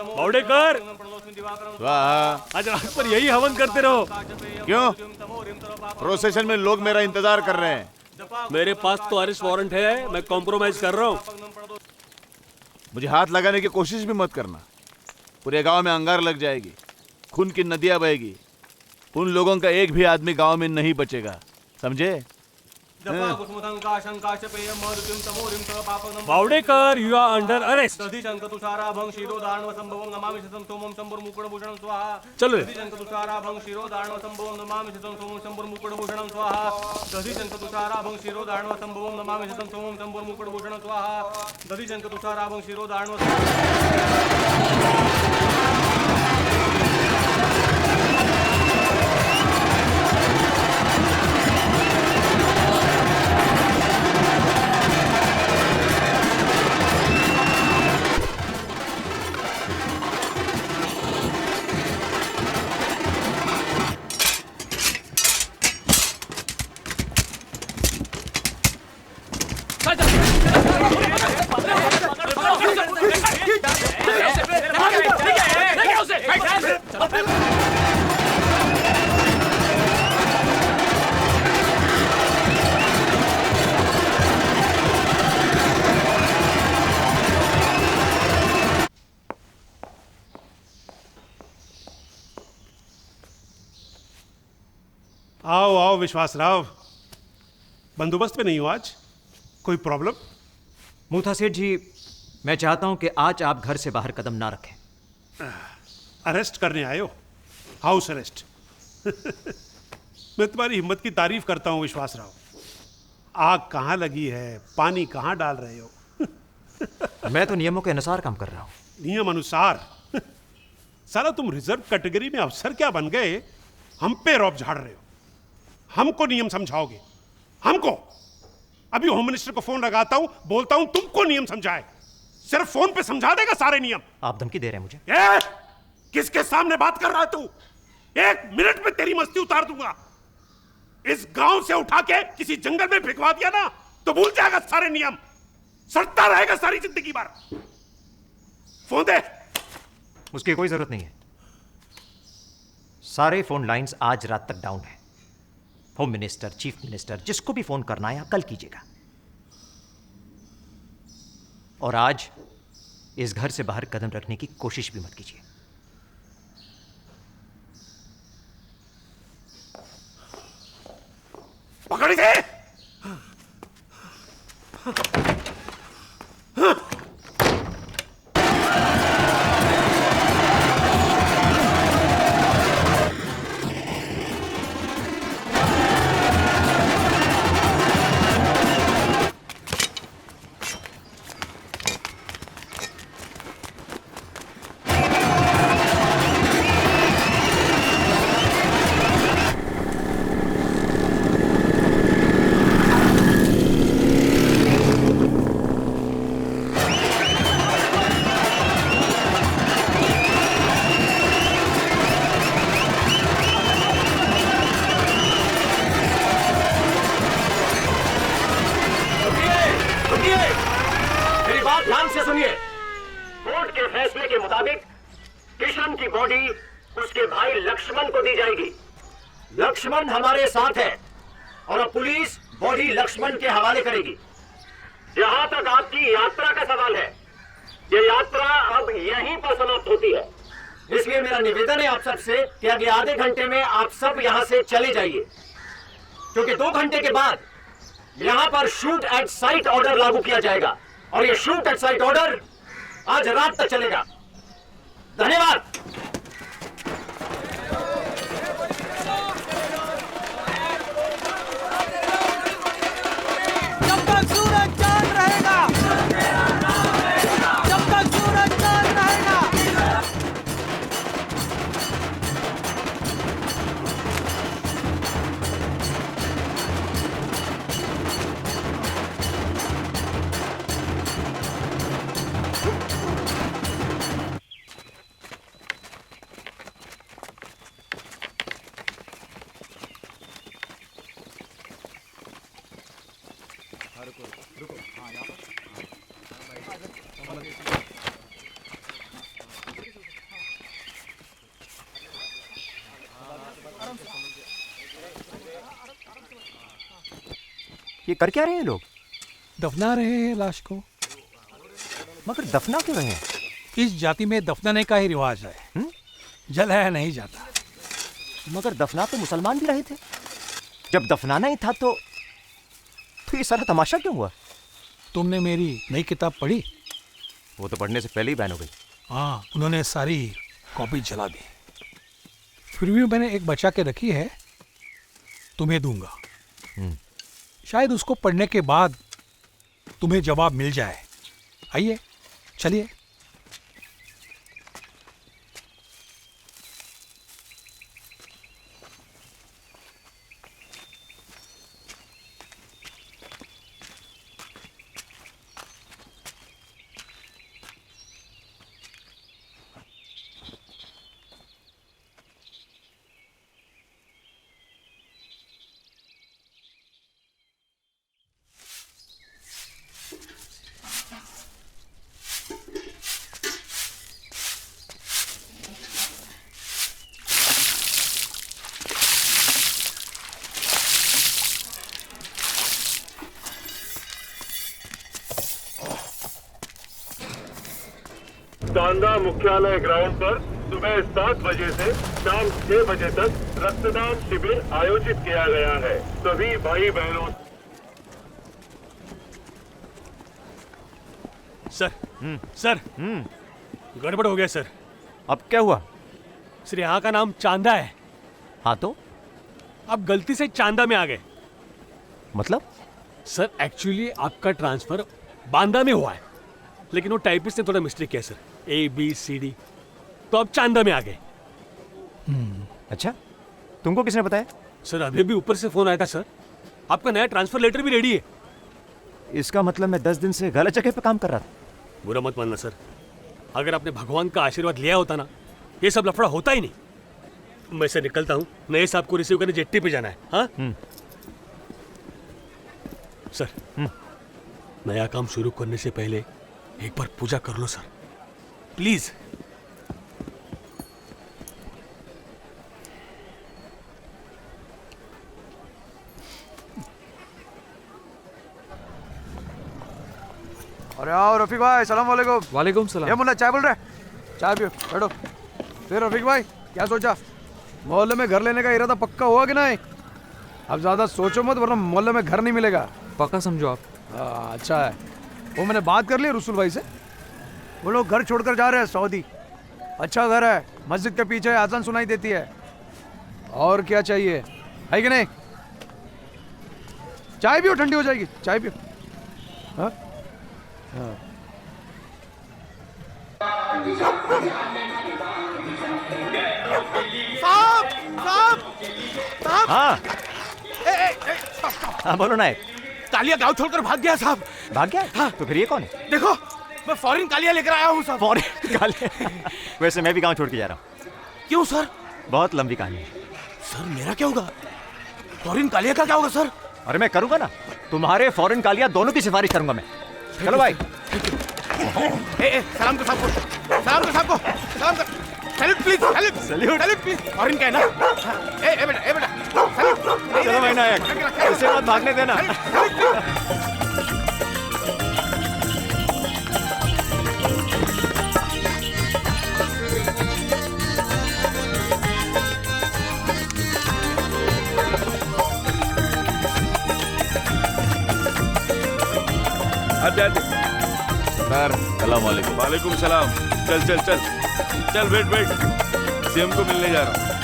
बॉडेकर, आज रात पर यही हवन करते रहो। क्यों? प्रोसेशन में लोग मेरा इंतजार कर रहे हैं। मेरे पास तो अरेस्ट वारंट है, मैं कॉम्प्रोमाइज कर रहा हूँ। मुझे हाथ लगाने की कोशिश भी मत करना, पूरे गांव में अंगार लग जाएगी, खून की नदियां बहेगी, उन लोगों का एक भी आदमी गांव में नहीं बचेगा, समझे? Bawdekar, you are under arrest. चलो रे. आओ आओ विश्वास राव, बंदोबस्त पे नहीं हो आज? कोई प्रॉब्लम? मूथा सेठ जी, मैं चाहता हूं कि आज आप घर से बाहर कदम ना रखें. अरेस्ट करने आए हो? House arrest. मैं तुम्हारी हिम्मत की तारीफ करता हूं विश्वास राव. आग कहां लगी है, पानी कहां डाल रहे हो? मैं तो नियमों के अनुसार काम कर रहा हूं. नियम अनुसार? साला तुम रिजर्व कैटेगरी में अफसर क्या बन गए, हम पे रौब झाड़ रहे हो. हमको नियम समझाओगे? हमको? अभी होम मिनिस्टर को फोन लगाता हूं, बोलता हूं तुमको नियम समझाए. सिर्फ फोन पे समझा देगा सारे नियम? आप धमकी दे रहे हैं मुझे? किसके सामने बात कर रहा है तू? 1 मिनट में तेरी मस्ती उतार दूंगा. इस गांव से उठा के किसी जंगल में फेंकवा दिया ना तो भूल जाएगा सारे नियम. सड़ता रहेगा सारी जिंदगी भर. फोन दे. उसकी कोई जरूरत नहीं है. सारे फोन लाइंस आज रात तक डाउन है. होम मिनिस्टर, चीफ मिनिस्टर, जिसको भी फोन करना है आप कल कीजिएगा. और आज इस घर से बाहर कदम रखने की कोशिश भी मत कीजिए. पकड़ इसे. लक्ष्मण हमारे साथ है और अब पुलिस बॉडी लक्ष्मण के हवाले करेगी. जहां तक आपकी यात्रा का सवाल है, ये यात्रा अब यहीं पर समाप्त होती है. इसलिए मेरा निवेदन है आप सबसे कि अगले आधे घंटे में आप सब यहां से चले जाइए, क्योंकि 2 घंटे के बाद यहां पर शूट एट साइट ऑर्डर लागू किया जाएगा और ये शूट एट साइट ऑर्डर आज रात तक चलेगा. धन्यवाद. ये कर क्या रहे हैं लोग? दफना रहे हैं लाश को. मगर दफना क्यों रहे हैं? इस जाति में दफनाने का ही रिवाज है. जलाया नहीं जाता. मगर दफना तो मुसलमान भी रहे थे. जब दफनाना ही था तो तो ये सारा तमाशा क्यों हुआ? तुमने मेरी नई किताब पढ़ी? वो तो पढ़ने से पहले ही बैन हो गई। हाँ, उन्होंने सारी कॉपी जला दी। फिर भी मैंने एक बचा के रखी है, तुम्हें दूंगा। शायद उसको पढ़ने के बाद तुम्हें जवाब मिल जाए। आइए, चलिए। चांदा मुख्यालय ग्राउंड पर सुबह 7 बजे से शाम 6 बजे तक रक्तदान शिविर आयोजित किया गया है। सभी भाई बहनों। सर, गड़बड़ हो गया सर। अब क्या हुआ? सर, यहाँ का नाम चांदा है। हाँ तो? आप गलती से चांदा में आ गए। मतलब? सर, एक्चुअली आपका ट्रांसफर बांदा में हुआ है, लेकिन वो टाइपिस्ट ने थोड़ा मिस्टेक किया सर। ABCD, तो आप चांदा में आ गए। अच्छा, तुमको किसने बताया? सर, अभी भी ऊपर से फोन आया था सर। आपका नया ट्रांसफर लेटर भी रेडी है। इसका मतलब मैं 10 दिन से गलत जगह पे काम कर रहा था। बुरा मत मानना सर, अगर आपने भगवान का आशीर्वाद लिया होता ना, ये सब लफड़ा होता ही नहीं। मैं से निकलता हूँ, नए साहब को रिसीव करने जेट्टी पे जाना है। हाँ सर, नया काम शुरू करने से पहले एक बार पूजा कर लो सर, प्लीज। अरे आओ रफीक भाई, सलाम वालेकुम। वालेकुम सलाम। ये मुन्ना चाय बोल रहे? चाय पियो, बैठो। फिर रफीक भाई, क्या सोचा? मोहल्ले में घर लेने का इरादा पक्का हुआ कि नहीं? अब ज्यादा सोचो मत, वरना मोहल्ले में घर नहीं मिलेगा। पक्का समझो आप। अच्छा है। वो मैंने बात कर ली रसूल भाई से, वो लोग घर छोड़कर जा रहे हैं सऊदी। अच्छा घर है, मस्जिद के पीछे आजान सुनाई देती है। और क्या चाहिए, है कि नहीं? चाय पियो, ठंडी हो जाएगी। चाय पियो। हाँ हाँ। साहब! हाँ हाँ, बोलो नायक। कालिया गांव छोड़कर भाग गया साहब। भाग गया? हाँ। तो फिर ये कौन है? देखो, मैं फॉरेन कालिया लेकर आया हूँ साहब। फॉरेन कालिया? वैसे मैं भी गांव छोड़ के जा रहा हूँ। क्यों सर? बहुत लंबी कहानी है। सर, मेरा क्या होगा? फॉरेन कालिया का क्या होगा सर? अरे मैं करूंगा ना, तुम्हारे फॉरेन कालिया दोनों की सिफारिश करूंगा मैं। चलो भाई। सलाम कर साहब को, सलाम कर साहब को, सलाम कर। Salute please, salute, salute please. Foreign का है ना? ए बेटा, सैल्यूट। चलो भाई नायक, इसे मत भागने देना। सर, सलाम वालेकुम। वालेकुम सलाम। चल चल चल चल, वेट वेट, सीएम को मिलने जा रहा हूँ।